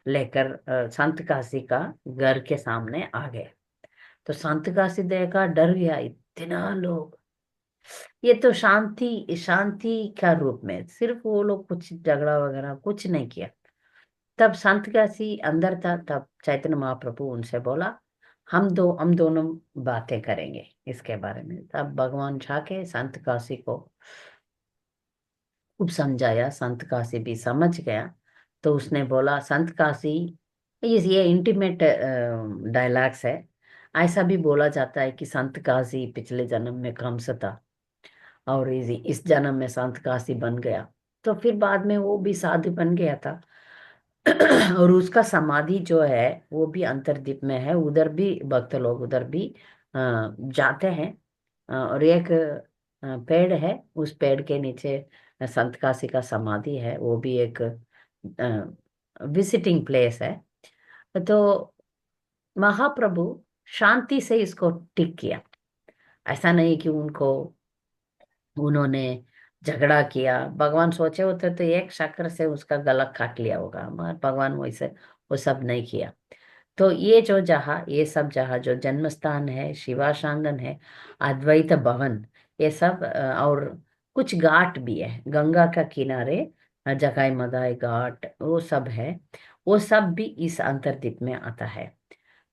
लेकर संत काशी का घर के सामने आ गए। तो संत काशी देखा, डर गया, इतना लोग। ये तो शांति शांति का रूप में, सिर्फ वो लोग कुछ झगड़ा वगैरह कुछ नहीं किया। तब संत काशी अंदर था, तब चैतन्य महाप्रभु उनसे बोला हम दोनों बातें करेंगे इसके बारे में। तब भगवान जाके संत काशी को खूब समझाया, संत काशी भी समझ गया। तो उसने बोला, संत काशी, ये इंटीमेट डायलॉग्स है। ऐसा भी बोला जाता है कि संत काशी पिछले जन्म में कंस था और इस जन्म में संत काशी बन गया। तो फिर बाद में वो भी साधु बन गया था। और उसका समाधि जो है वो भी अंतर्द्वीप में है, उधर भी भक्त लोग उधर भी जाते हैं। और एक पेड़ है, उस पेड़ के नीचे संत काशी का समाधि है, वो भी एक विजिटिंग प्लेस है। तो महाप्रभु शांति से इसको टिक किया। ऐसा नहीं कि उन्होंने झगड़ा किया। भगवान सोचे होते तो एक शक्र से उसका गला काट लिया होगा, मगर भगवान वैसे वो सब नहीं किया। तो ये सब जहाँ जो जन्म स्थान है, शिवाशांगन है, अद्वैत भवन, ये सब और कुछ घाट भी है गंगा का किनारे, जगाई मदाई घाट वो सब है। वो सब भी इस अंतर्द्वीप में आता है।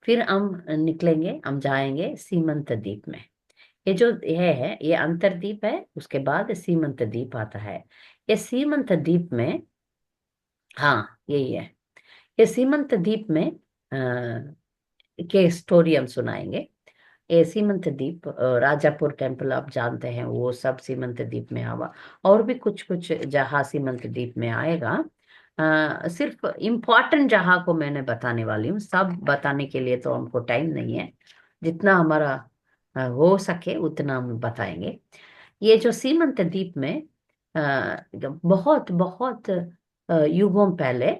फिर हम निकलेंगे, हम जाएंगे सीमंत द्वीप में। ये जो है ये अंतर्द्वीप है, उसके बाद सीमंत द्वीप आता है। ये सीमंत द्वीप में, हाँ यही है, ये सीमंत द्वीप में के स्टोरी हम सुनाएंगे। ये सीमंत द्वीप राजापुर टेम्पल आप जानते हैं, वो सब सीमंत द्वीप में आवा। और भी कुछ कुछ जहाँ सीमंत द्वीप में आएगा। सिर्फ इम्पोर्टेंट जहाँ को मैंने बताने वाली हूँ, सब बताने के लिए तो हमको टाइम नहीं है। जितना हमारा हो सके उतना हम बताएंगे। ये जो सीमंत द्वीप में बहुत बहुत युगों पहले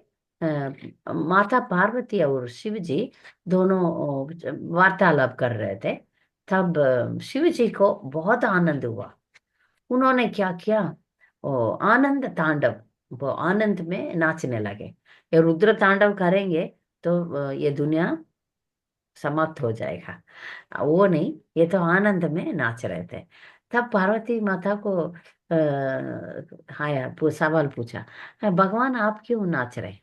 माता पार्वती और शिव जी दोनों वार्तालाप कर रहे थे। तब शिव जी को बहुत आनंद हुआ। उन्होंने क्या किया, ओ आनंद तांडव, वो आनंद में नाचने लगे। ये रुद्र तांडव करेंगे तो ये दुनिया समाप्त हो जाएगा। वो नहीं, ये तो आनंद में नाच रहे थे। तब पार्वती माता को हाँ सवाल पूछा, भगवान आप क्यों नाच रहे?"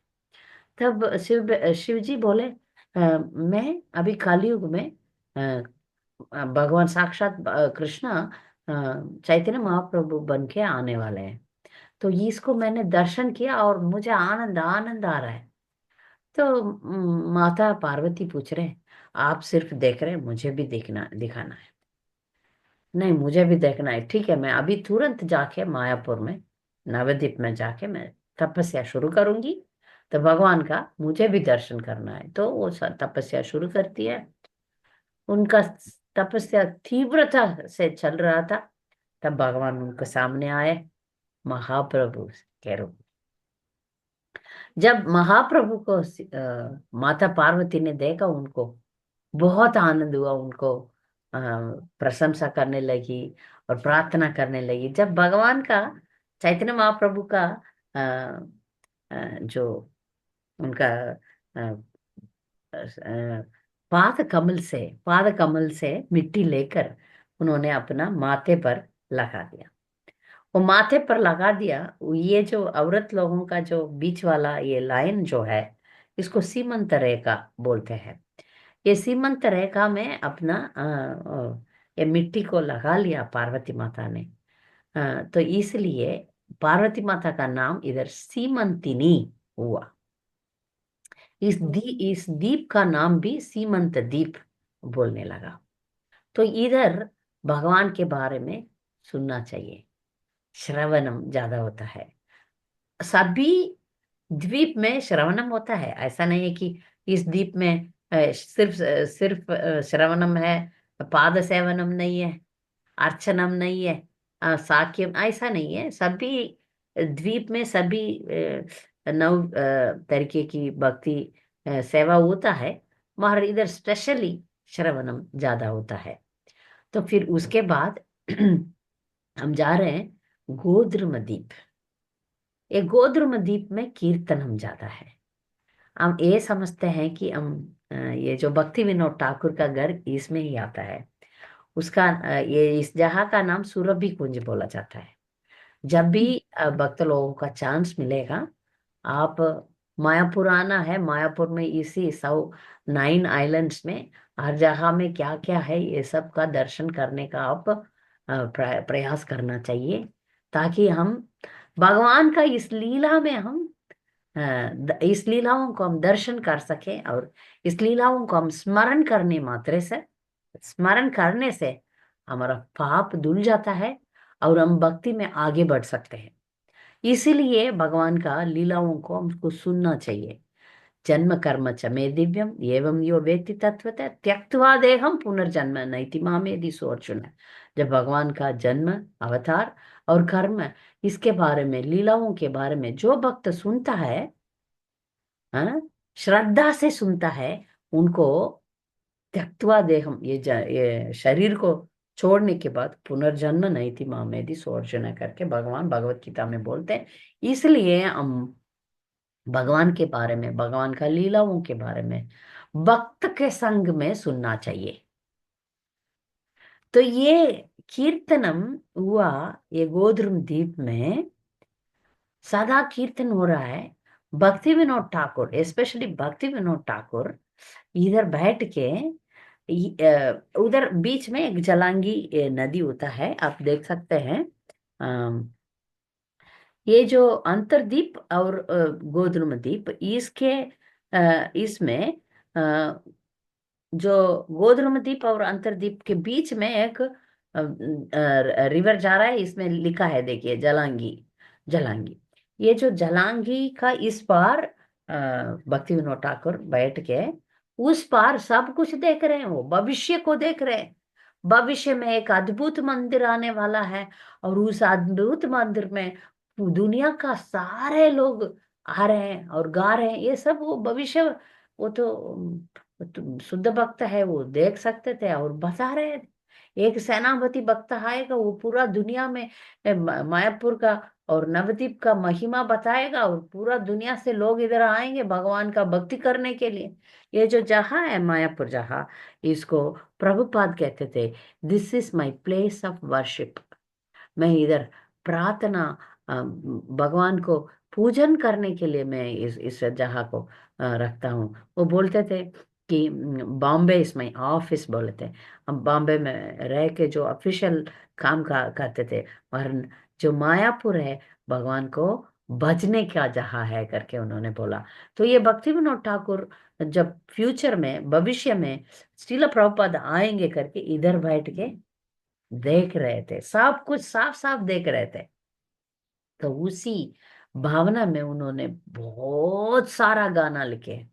तब शिव जी बोले, मैं अभी कलयुग में भगवान साक्षात कृष्णा चैतन्य महाप्रभु बन के आने वाले हैं, तो इसको मैंने दर्शन किया और मुझे आनंद आनंद आ रहा है। तो माता पार्वती पूछ रहे, आप सिर्फ देख रहे हैं, मुझे भी देखना दिखाना है? नहीं, मुझे भी देखना है। ठीक है, मैं अभी तुरंत जाके मायापुर में नवद्वीप में जाके मैं तपस्या शुरू करूंगी। तो भगवान का मुझे भी दर्शन करना है, तो वो तपस्या शुरू करती है। उनका तपस्या तीव्रता से चल रहा था। तब भगवान उनके सामने आए, महाप्रभु के रूप। जब महाप्रभु को माता पार्वती ने देखा, उनको बहुत आनंद हुआ। उनको अ, प्रशंसा करने लगी और प्रार्थना करने लगी। जब भगवान का चैतन्य महाप्रभु का अ, जो उनका अ, अ, पाद कमल से मिट्टी लेकर उन्होंने अपना माथे पर लगा दिया। वो माथे पर लगा दिया। ये जो औरत लोगों का जो बीच वाला ये लाइन जो है, इसको सीमंत रेखा बोलते हैं। ये सीमंत रेखा में अपना ये मिट्टी को लगा लिया पार्वती माता ने। तो इसलिए पार्वती माता का नाम इधर सीमंतिनी हुआ। इस द्वीप का नाम भी सीमंत द्वीप बोलने लगा। तो इधर भगवान के बारे में सुनना चाहिए, श्रवणम ज्यादा होता है। सभी द्वीप में श्रवणम होता है, ऐसा नहीं है कि इस द्वीप में सिर्फ श्रवणम है, पाद सेवनम नहीं है, अर्चनम नहीं है, साक्यम, ऐसा नहीं है। सभी द्वीप में सभी नौ तरीके की भक्ति सेवा होता है, मगर इधर स्पेशली श्रवणम ज्यादा होता है। तो फिर उसके बाद हम जा रहे हैं गोद्रुम द्वीप। ये गोद्रुम द्वीप में कीर्तन हम ज्यादा है। हम ये समझते हैं कि हम ये जो भक्ति विनोद ठाकुर का घर इसमें ही आता है। उसका ये इस जगह का नाम सुरभि कुंज बोला जाता है। जब भी भक्त लोगों का चांस मिलेगा, आप मायापुर आना है। मायापुर में इसी 9 आइलैंड्स में हर जगह में क्या क्या है, ये सब का दर्शन करने का आप प्रयास करना चाहिए, ताकि हम भगवान का इस लीला में हम इस लीलाओं को हम दर्शन कर सके। और इस लीलाओं को हम स्मरण करने से हमारा पाप धुल जाता है और हम भक्ति में आगे बढ़ सकते हैं। इसीलिए भगवान का लीलाओं को हमको सुनना चाहिए। जन्म कर्म च मे दिव्यम एवं यो वेत्ति तत्वतः त्यक्त्वा देहम पुनर्जन्म नैति मामेदि सोऽर्जुन। जब भगवान का जन्म, अवतार और कर्म, इसके बारे में, लीलाओं के बारे में जो भक्त सुनता है, हाँ, श्रद्धा से सुनता है, उनको त्यक्त्वा देहम, ये शरीर को छोड़ने के बाद पुनर्जन्म नैति मामेदि सोऽर्जुन करके भगवान भगवत गीता में बोलते हैं। इसलिए हम भगवान के बारे में, भगवान का लीलाओं के बारे में भक्त के संग में सुनना चाहिए। तो ये कीर्तनम हुआ, ये गोद्रुम द्वीप में सदा कीर्तन हो रहा है। भक्ति विनोद ठाकुर, स्पेशली भक्ति विनोद ठाकुर इधर बैठ के उधर बीच में एक जलांगी नदी होता है, आप देख सकते हैं। ये जो अंतरद्वीप और गोद्रुम द्वीप, इसके इसमें जो गोधूम द्वीप और अंतर्द्वीप के बीच में एक रिवर जा रहा है, इसमें लिखा है देखिए, जलांगी। जलांगी, ये जो जलांगी का इस पार भक्ति विनोद ठाकुर बैठ के उस पार सब कुछ देख रहे हैं, वो भविष्य को देख रहे हैं। भविष्य में एक अद्भुत मंदिर आने वाला है, और उस अद्भुत मंदिर में दुनिया का सारे लोग आ रहे हैं और गा रहे हैं। ये सब वो भविष्य, वो तो शुद्ध भक्त है, वो देख सकते थे और बता रहे थे। एक सेनापति भक्त आएगा, वो पूरा दुनिया में मायापुर का और नवद्वीप का महिमा बताएगा, और पूरा दुनिया से लोग इधर आएंगे भगवान का भक्ति करने के लिए। ये जो जहाँ है मायापुर जहाँ, इसको प्रभुपाद कहते थे, this is my place of worship. मैं इधर प्रार्थना, भगवान को पूजन करने के लिए मैं इस जगह को रखता हूँ। वो बोलते थे कि बॉम्बे इज माई ऑफिस बोले थे। हम बॉम्बे में रह के जो ऑफिशियल काम करते थे, और जो मायापुर है भगवान को भजने का जगह है करके उन्होंने बोला। तो ये भक्ति विनोद ठाकुर जब फ्यूचर में, भविष्य में श्रील प्रभुपाद आएंगे करके इधर बैठ के देख रहे थे, सब कुछ साफ साफ देख रहे थे। तो उसी भावना में उन्होंने बहुत सारा गाना लिखे।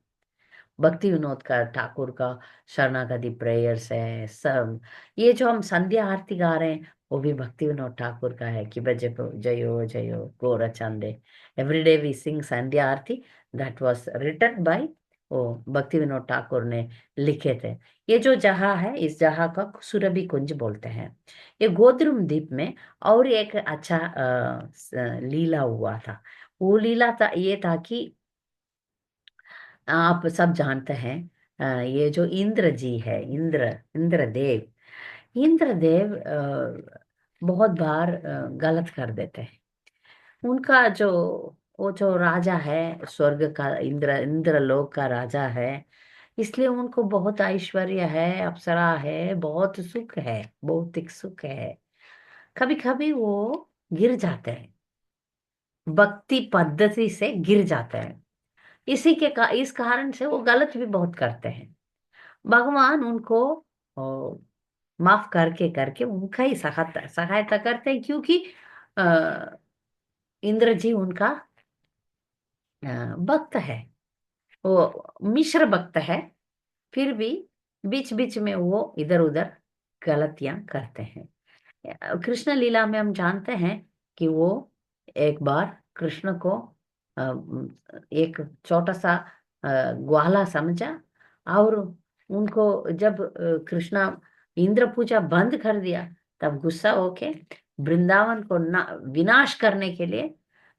भक्ति विनोद का ठाकुर का शरणागति प्रेयर्स है सब। ये जो हम संध्या आरती गा रहे हैं वो भी भक्ति विनोद ठाकुर का है कि बजे जयो जयो गोरा चांदे। एवरी डे वी सिंग संध्या आरती, दैट वाज रिटन बाय वो भक्ति विनोद ठाकुर ने लिखे थे। ये जो जहाँ है, इस जहाँ का सुरभि कुंज बोलते हैं। ये गोद्रुम द्वीप में और एक अच्छा लीला हुआ था। वो लीला था, ये था कि आप सब जानते हैं, ये जो इंद्र जी है, इंद्रदेव बहुत बार गलत कर देते हैं। उनका जो, वो जो राजा है स्वर्ग का, इंद्रलोक का राजा है, इसलिए उनको बहुत ऐश्वर्य है, अप्सरा है, बहुत सुख है, भौतिक सुख है। कभी कभी वो गिर जाते हैं, भक्ति पद्धति से गिर जाते हैं। इस कारण से वो गलत भी बहुत करते हैं। भगवान उनको ओ, माफ करके करके उनका ही सहायता सहायता करते हैं, क्योंकि अ, इंद्र जी उनका भक्त है, वो मिश्र भक्त है। फिर भी बीच बीच में वो इधर उधर गलतियां करते हैं। कृष्ण लीला में हम जानते हैं कि वो एक बार कृष्ण को एक छोटा सा ग्वाला समझा, और उनको जब कृष्णा इंद्र पूजा बंद कर दिया, तब गुस्सा होके वृंदावन को विनाश करने के लिए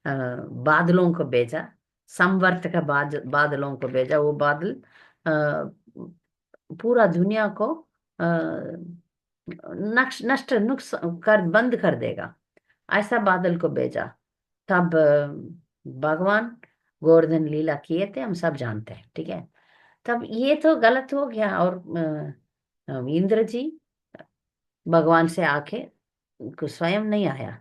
बादलों को भेजा, संवर्त का बादलों को भेजा। वो बादल पूरा दुनिया को नष्ट नुक्स कर बंद कर देगा, ऐसा बादल को भेजा। तब भगवान गोवर्धन लीला किए थे, हम सब जानते हैं, ठीक है। तब ये तो गलत हो गया, और इंद्र जी भगवान से आके स्वयं नहीं आया,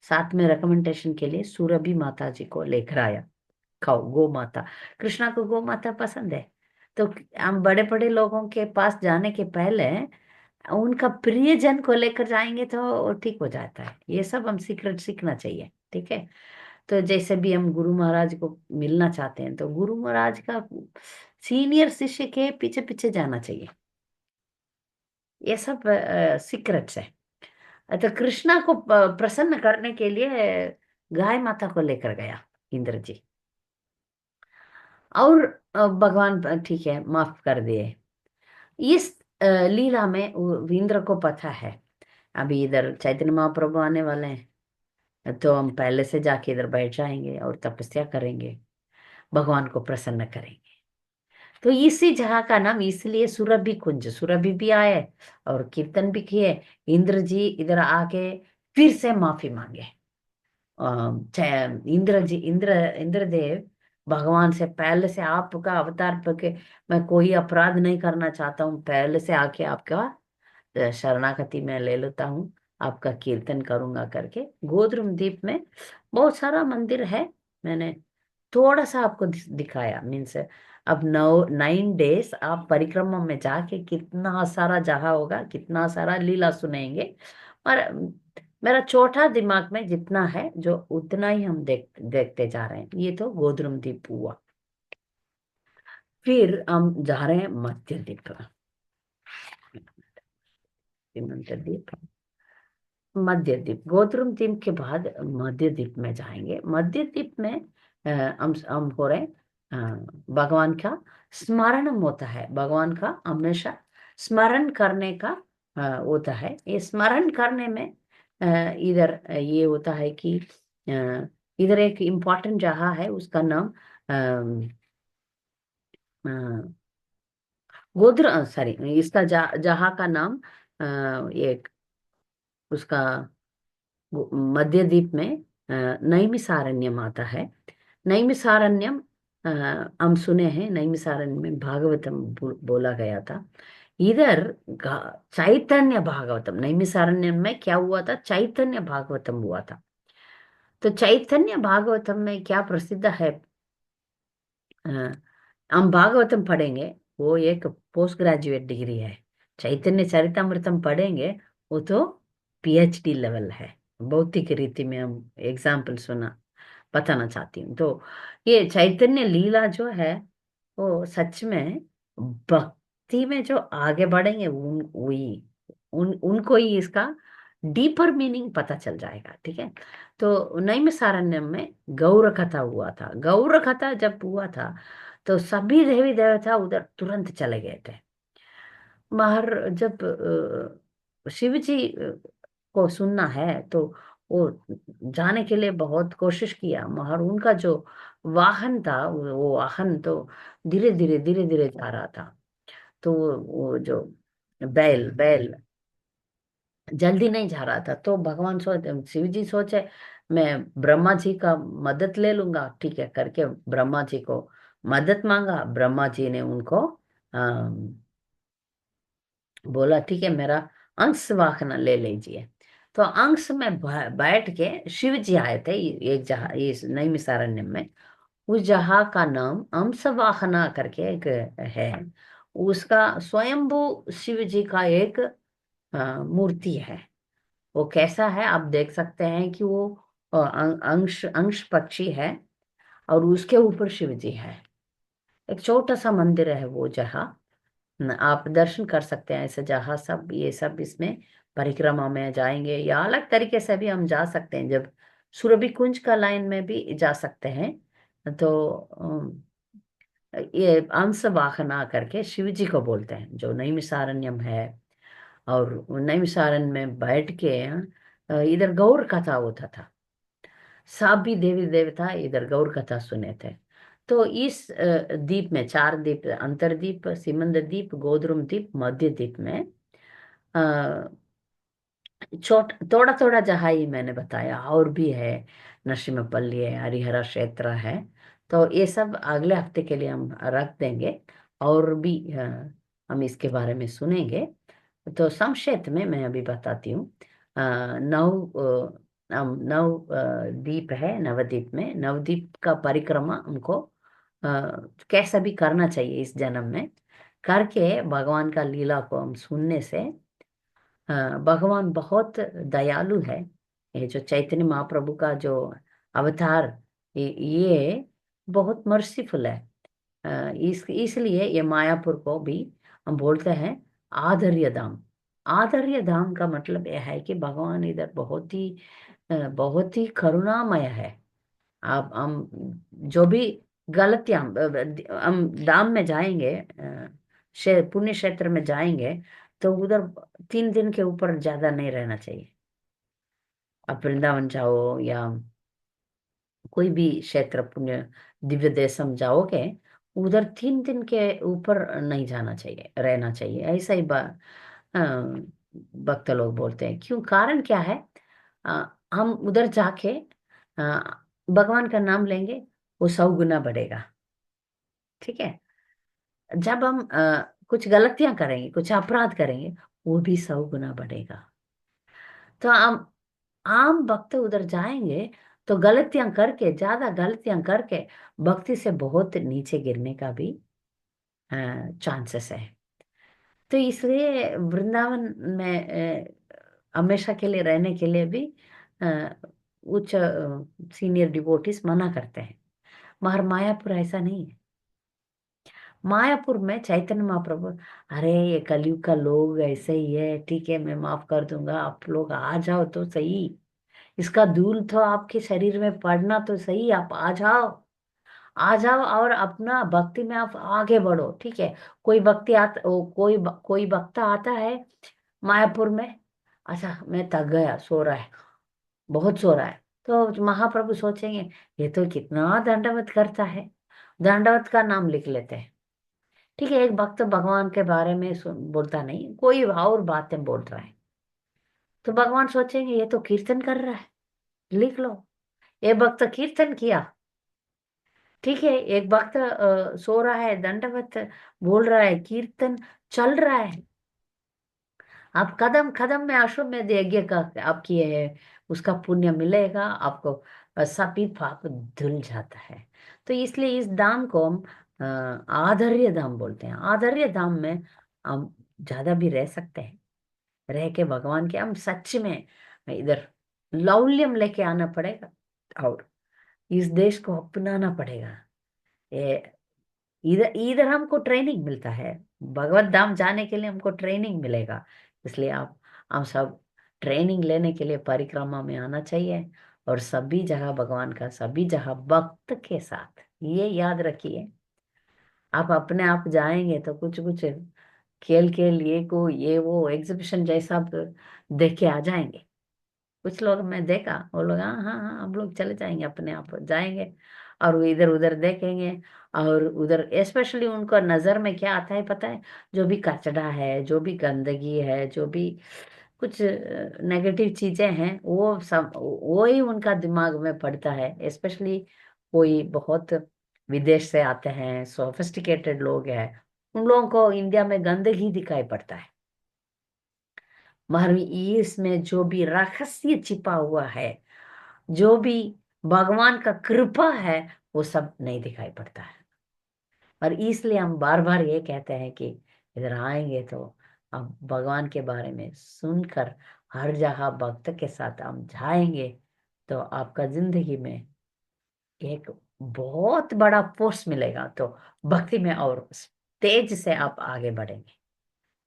साथ में रिकमेंडेशन के लिए सुरभि माता जी को लेकर आया। खाओ गो माता, कृष्णा को गो माता पसंद है। तो हम बड़े बड़े लोगों के पास जाने के पहले उनका प्रियजन को लेकर जाएंगे तो ठीक हो जाता है। ये सब हम सीक्रेट सीखना चाहिए, ठीक है। तो जैसे भी हम गुरु महाराज को मिलना चाहते हैं, तो गुरु महाराज का सीनियर शिष्य के पीछे पीछे जाना चाहिए। ये सब सीक्रेट्स है। तो कृष्णा को प्रसन्न करने के लिए गाय माता को लेकर गया इंद्र जी, और भगवान ठीक है माफ कर दिए। इस लीला में इंद्र को पता है अभी इधर चैतन्य महाप्रभु आने वाले हैं, तो हम पहले से जाके इधर बैठ जाएंगे और तपस्या करेंगे, भगवान को प्रसन्न करेंगे। तो इसी जगह का नाम इसलिए सुरभि कुंज, सुरभि भी आए और कीर्तन भी किए। इंद्र जी इधर आके फिर से माफी मांगे। इंद्रदेव भगवान से पहले से आपका अवतार करके मैं कोई अपराध नहीं करना चाहता हूँ, पहले से आके आपका शरणागति में ले लेता हूँ, आपका कीर्तन करूंगा करके। गोद्रुम द्वीप में बहुत सारा मंदिर है, मैंने थोड़ा सा आपको दिखाया, मीन्स अब 9 डेज आप परिक्रमा में जाके कितना सारा जहाँ होगा, कितना सारा लीला सुनेंगे। और मेरा छोटा दिमाग में जितना है जो उतना ही हम देखते जा रहे हैं। ये तो गोधूम दीप हुआ। फिर हम जा रहे हैं मध्य दीप। सीमंत द्वीप, मध्य द्वीप, गोधूम द्वीप के बाद मध्य द्वीप में जाएंगे। मध्य द्वीप में हम हो रहे भगवान का स्मरण होता है। भगवान का हमेशा स्मरण करने का होता है। ये स्मरण करने में इधर ये होता है कि इधर एक इम्पोर्टेंट जगह है, उसका नाम गोधूम, सॉरी, इसका जगह का नाम एक उसका मध्य द्वीप में नैमिषारण्यम आता है। नैमिषारण्यम हम सुने हैं, नैमिषारण्य में भागवतम बोला गया था। इधर चैतन्य भागवतम, नैमिषारण्यम में क्या हुआ था? चैतन्य भागवतम हुआ था। तो चैतन्य भागवतम में क्या प्रसिद्ध है? अ, हम भागवतम पढ़ेंगे, वो एक पोस्ट ग्रेजुएट डिग्री है। चैतन्य चरितमृतम पढ़ेंगे, वो तो पीएचडी लेवल है। भौतिक रीति में हम एग्जाम्पल सुना बताना चाहती हूँ। तो ये चैतन्य लीला जो है, वो सच में भक्ति में जो आगे बढ़ेंगे उनको ही इसका डीपर मीनिंग पता चल जाएगा। ठीक है। तो नैमिषारण्यम में गौर कथा हुआ था। गौर कथा जब हुआ था तो सभी देवी देवता उधर तुरंत चले गए थे। मगर जब शिव जी को सुनना है तो वो जाने के लिए बहुत कोशिश किया, मगर उनका जो वाहन था, वो वाहन तो धीरे धीरे धीरे धीरे जा रहा था। तो वो जो बैल बैल जल्दी नहीं जा रहा था। तो भगवान शिव जी सोचे मैं ब्रह्मा जी का मदद ले लूंगा। ठीक है करके ब्रह्मा जी को मदद मांगा। ब्रह्मा जी ने उनको बोला ठीक है, मेरा अंश वाहन ले लीजिए। तो अंश में बैठ के शिव जी आए थे एक जगह, इस नैमिषारण्य में। उस जगह का नाम अंश वाहना करके एक है। उसका स्वयंभू शिव जी का एक मूर्ति है। वो कैसा है आप देख सकते हैं कि वो अंश अंश पक्षी है और उसके ऊपर शिव जी है। एक छोटा सा मंदिर है वो जगह, आप दर्शन कर सकते हैं। ऐसे जगह सब, ये सब इसमें परिक्रमा में जाएंगे या अलग तरीके से भी हम जा सकते हैं। जब सुरभि कुंज का लाइन में भी जा सकते हैं। तो ये अंश वाहना करके शिव जी को बोलते हैं, जो नैमिषारण्यम है। और नैमिषारण्य में बैठ के इधर गौर कथा होता था। सभी देवी देवता इधर गौर कथा सुने थे। तो इस द्वीप में 4 द्वीप, अंतरद्वीप, सीमंद द्वीप, गोधूम द्वीप, मध्य द्वीप में अ, थोड़ा थोड़ा जहाँ ही मैंने बताया, और भी है। नरसिम्हपल्ली है, हरिहरा क्षेत्र है। तो ये सब अगले हफ्ते के लिए हम रख देंगे। और भी हम इसके बारे में सुनेंगे। तो संक्षेप में मैं अभी बताती हूँ। अ, नौ द्वीप है। नवद्वीप में, नवद्वीप का परिक्रमा हमको कैसा भी करना चाहिए इस जन्म में। करके भगवान का लीला को हम सुनने से भगवान बहुत दयालु है। ये जो चैतन्य महाप्रभु का जो अवतार, ये बहुत मर्सीफुल है। इसलिए ये मायापुर को भी हम बोलते हैं आदर्य धाम। आदर्य धाम का मतलब यह है कि भगवान इधर बहुत ही करुणामय है। आप हम जो भी गलतियां, हम धाम में जाएंगे, पुण्य क्षेत्र में जाएंगे, तो उधर 3 दिन के ऊपर ज्यादा नहीं रहना चाहिए। आप वृंदावन जाओ या कोई भी क्षेत्र, पुण्य दिव्य देशम जाओगे, उधर 3 दिन के ऊपर नहीं जाना चाहिए, रहना चाहिए। ऐसा ही अ, भक्त लोग बोलते हैं। क्यों? कारण क्या है? हम उधर जाके भगवान का नाम लेंगे, वो 100 गुना बढ़ेगा। ठीक है। जब हम कुछ गलतियां करेंगे, कुछ अपराध करेंगे, वो भी 100 गुना बढ़ेगा। तो हम आम भक्त उधर जाएंगे तो गलतियां करके, ज्यादा गलतियां करके भक्ति से बहुत नीचे गिरने का भी चांसेस है। तो इसलिए वृंदावन में हमेशा के लिए रहने के लिए भी अ, उच्च सीनियर डिवोटीज मना करते हैं। मगर मायापुर ऐसा नहीं है। मायापुर में चैतन्य महाप्रभु, अरे ये कलयुग का लोग ऐसे ही है, ठीक है मैं माफ कर दूंगा, आप लोग आ जाओ तो सही, इसका धूल तो आपके शरीर में पड़ना तो सही, आप आ जाओ, आ जाओ और अपना भक्ति में आप आगे बढ़ो, ठीक है। कोई भक्ति आता कोई भक्त आता है मायापुर में, अच्छा मैं थक गया, सो रहा है, बहुत सो रहा है, तो महाप्रभु सोचेंगे ये तो कितना दंडवत करता है, दंडवत का नाम लिख लेते हैं, ठीक है। एक भक्त भगवान के बारे में बोलता नहीं, कोई और बातें बोल रहा है, तो भगवान सोचेंगे ये तो कीर्तन कर रहा है, लिख लो। ये भक्त कीर्तन किया, ठीक है। एक भक्त सो रहा है, दंडवत बोल रहा है, कीर्तन चल रहा है, आप कदम कदम में अश्वमेध यज्ञ का आप किए हैं, उसका पुण्य मिलेगा आपको, सभी पाप धुल जाता है। तो इसलिए इस धाम को हम आधर्य धाम बोलते हैं। आधर्य धाम में हम ज्यादा भी रह सकते हैं, रह के भगवान के हम सच में इधर लौल्यम लेके आना पड़ेगा, और इस देश को अपनाना पड़ेगा। ये इधर इधर हमको ट्रेनिंग मिलता है, भगवत धाम जाने के लिए हमको ट्रेनिंग मिलेगा। इसलिए आप हम सब ट्रेनिंग लेने के लिए परिक्रमा में आना चाहिए, और सभी जगह भगवान का, सभी जगह भक्त के साथ, ये याद रखिए। आप अपने आप जाएंगे तो कुछ कुछ खेल के लिए को ये वो एग्जीबिशन जैसा आप देख के आ जाएंगे। कुछ लोग मैं देखा, वो लोग हाँ हाँ हाँ हम लोग चले जाएंगे, अपने आप जाएंगे और वो इधर उधर देखेंगे। और उधर स्पेशली उनको नजर में क्या आता है पता है, जो भी कचड़ा है, जो भी गंदगी है, जो भी कुछ नेगेटिव चीजें हैं, वो सब वो ही उनका दिमाग में पड़ता है। स्पेशली कोई बहुत विदेश से आते हैं, सोफिस्टिकेटेड लोग हैं, उन लोगों को इंडिया में गंदगी दिखाई पड़ता है, मगर इसमें जो भी रहस्य छिपा हुआ है, जो भी भगवान का कृपा है, वो सब नहीं दिखाई पड़ता है। और इसलिए हम बार बार ये कहते हैं कि इधर आएंगे तो हम भगवान के बारे में सुनकर हर जगह भक्त के साथ हम जाएंगे, तो आपका जिंदगी में एक बहुत बड़ा फोर्स मिलेगा, तो भक्ति में और तेज से आप आगे बढ़ेंगे,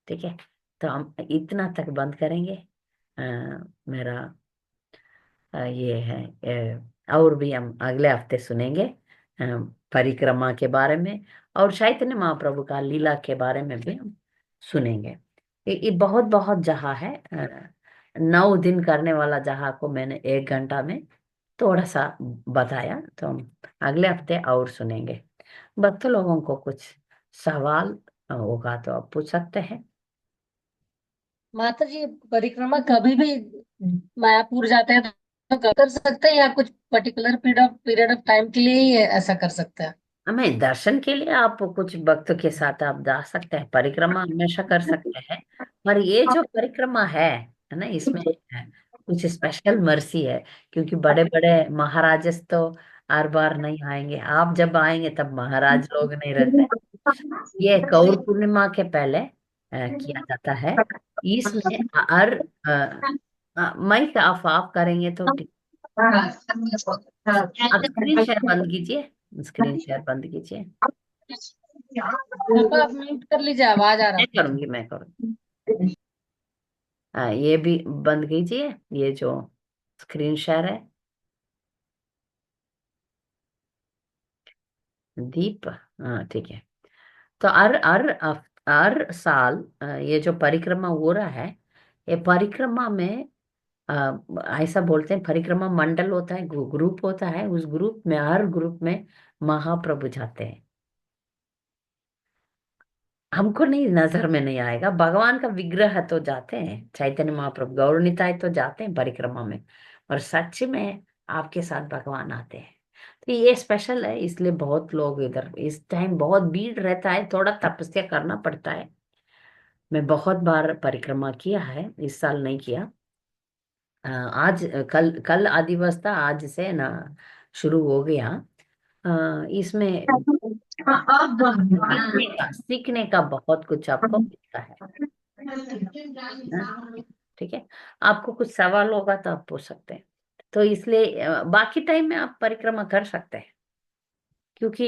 ठीक है। तो हम इतना तक बंद करेंगे। अ, मेरा ये है, और भी हम अगले हफ्ते सुनेंगे अ, परिक्रमा के बारे में, और चैतन्य महाप्रभु का लीला के बारे में भी हम सुनेंगे। ये बहुत बहुत जहाँ है, 9 दिन करने वाला जहाँ को मैंने 1 घंटा में थोड़ा सा बताया, तो हम अगले हफ्ते और सुनेंगे। भक्त लोगों को कुछ सवाल होगा तो आप पूछ सकते हैं। माता जी, परिक्रमा कभी भी मायापुर जाते हैं तो कर सकते हैं, या कुछ पर्टिकुलर पीरियड ऑफ टाइम के लिए ही ऐसा कर सकते हैं? हमें दर्शन के लिए आप कुछ भक्तों के साथ आप जा सकते हैं, परिक्रमा हमेशा कर सकते हैं। पर ये जो परिक्रमा है ना, इसमें है, कुछ स्पेशल मर्सी है, क्योंकि बड़े बड़े महाराजस तो हर बार नहीं आएंगे, आप जब आएंगे तब महाराज लोग नहीं रहते। ये गौर पूर्णिमा के पहले किया जाता है। इसमें हर माइक ऑफ करेंगे तो ठीक। आप स्क्रीन शेयर बंद कीजिए, स्क्रीन शेयर बंद कीजिए। पापा आप म्यूट कर लीजिए, आवाज आ रहा मैं करूंगी, मैं करूंगी। ये भी बंद कीजिए, ये जो स्क्रीन शेयर है। दीप, हाँ ठीक है। तो हर साल ये जो परिक्रमा हो रहा है, ये परिक्रमा में ऐसा बोलते हैं, परिक्रमा मंडल होता है, ग्रुप होता है, उस ग्रुप में, हर ग्रुप में महाप्रभु जाते हैं। हमको नहीं, नजर में नहीं आएगा, भगवान का विग्रह तो जाते हैं, चैतन्य महाप्रभु गौर निताई तो जाते हैं परिक्रमा में, और सच में आपके साथ भगवान आते हैं। तो ये स्पेशल है, इसलिए बहुत लोग इधर इस टाइम बहुत भीड़ रहता है, थोड़ा तपस्या करना पड़ता है। मैं बहुत बार परिक्रमा किया है, इस साल नहीं किया। आज कल कल आदिवास था, आज से ना शुरू हो गया। इसमें सीखने का बहुत कुछ आपको मिलता है। हाँ, ठीक है। आपको कुछ सवाल होगा तो आप पूछ सकते हैं। तो इसलिए बाकी टाइम में आप परिक्रमा कर सकते हैं, क्योंकि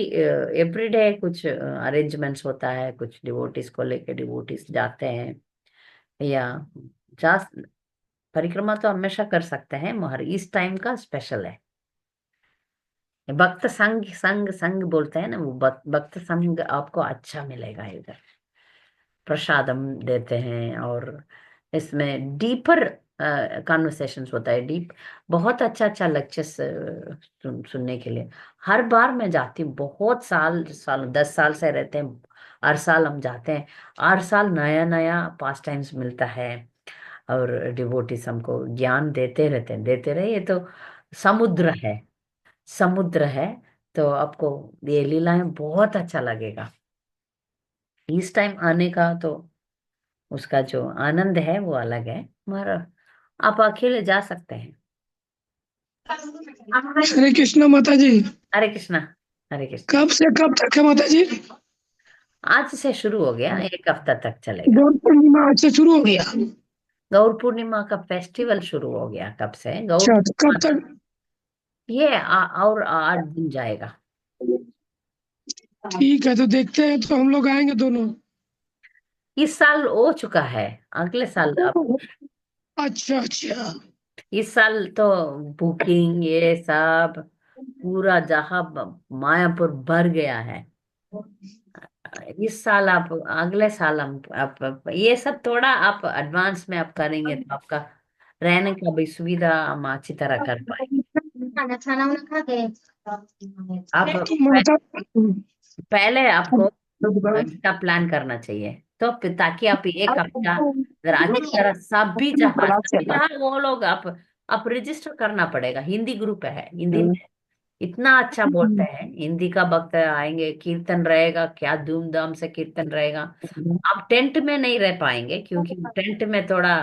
एवरीडे कुछ अरेंजमेंट्स होता है, कुछ डिवोटीज को लेके डिवोटीज जाते हैं, या जा परिक्रमा तो हमेशा कर सकते हैं, मगर इस टाइम का स्पेशल है। भक्त संग संग संग बोलते हैं ना, वो भक्त संग आपको अच्छा मिलेगा इधर। प्रसादम देते हैं, और इसमें डीपर कॉन्वर्सेशंस होता है, डीप, बहुत अच्छा अच्छा लेक्चर्स सुनने के लिए। हर बार मैं जाती हूँ, बहुत साल साल 10 साल से रहते हैं, हर साल हम जाते हैं। हर साल नया नया पास टाइम्स मिलता है, और डिवोटीज हमको ज्ञान देते रहते हैं, देते रहे। ये तो समुद्र है, समुद्र है। तो आपको ये लीलाएं बहुत अच्छा लगेगा। इस टाइम आने का तो उसका जो आनंद है वो अलग है, मगर आप अकेले जा सकते हैं। हरे कृष्णा माता जी। हरे कृष्णा। हरे कृष्णा। कब से कब तक है माता जी? आज से शुरू हो गया, एक हफ्ता तक चलेगा। गौर पूर्णिमा आज से शुरू हो गया। गौर पूर्णिमा का फेस्टिवल शुरू हो गया कब से? गौर अच्छा, तो कब पूर्णिमा तक? ये और 8 दिन जाएगा। ठीक है, तो देखते हैं, तो हम लोग आएंगे दोनों। इस साल हो चुका है, अगले साल अब। अच्छा अच्छा। इस साल तो बुकिंग ये सब पूरा जहां मायापुर भर गया है। इस साल आप, अगले साल हम आप ये सब थोड़ा आप एडवांस में आप करेंगे तो आपका रहने का भी सुविधा हम अच्छी तरह कर पाएंगे। खाना वाना खा के आप तो माता पहले आपको इसका प्लान करना चाहिए, तो ताकि आप एक हफ्ता अगर अच्छी तरह सभी जहाँ वो लोग आप रजिस्टर करना पड़ेगा। हिंदी ग्रुप है, हिंदी में इतना अच्छा बोलते हैं। हिंदी का भक्त आएंगे, कीर्तन रहेगा, क्या धूमधाम से कीर्तन रहेगा। आप टेंट में नहीं रह पाएंगे, क्योंकि टेंट में थोड़ा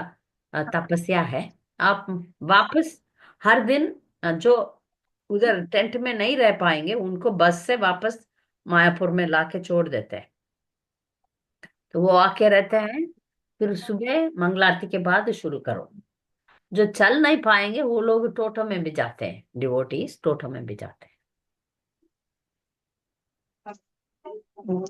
तपस्या है। आप वापस हर दिन जो उधर टेंट में नहीं रह पाएंगे उनको बस से वापस मायापुर में लाके छोड़ देते हैं, तो वो आके रहते हैं। फिर सुबह मंगला आरती के बाद शुरू करो। जो चल नहीं पाएंगे वो लोग टोटो में भी जाते हैं, डिवोटीज टोटो में भी जाते हैं।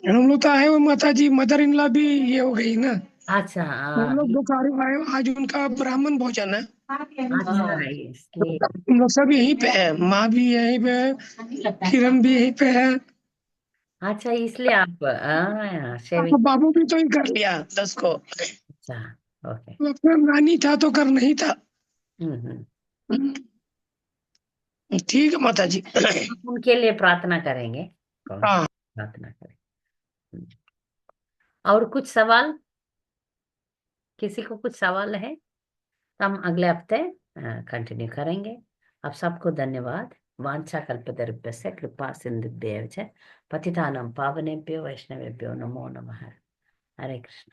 हम लोग तो आए हुए माता जी, मदर इन लॉ भी ये हो गई ना। अच्छा वो लोग बोकारो आए, आज उनका ब्राह्मण भोजन है। अच्छा, इसलिए। हम लोग सब यहीं पे है, माँ भी यहीं पे है, किरण भी यहीं पे है। अच्छा, इसलिए आप तो शेविंग। बाबू भी तो ही कर लिया 10 को। अच्छा, ओके। वो अपना नानी था तो कर नहीं था। ठीक है माता जी। आप उनके लिए प्रार्थना करेंगे, हाँ। प्रार्थना करें। हम्म। और कुछ सवाल, किसी को कुछ सवाल है तो हम अगले हफ्ते कंटिन्यू करेंगे। आप सबको धन्यवाद। वाञ्छा कल्पतरुभ्यश्च कृपा सिन्धुभ्येव च पतितानां पावनेभ्यो वैष्णवेभ्यो नमो नमः। हरे कृष्ण।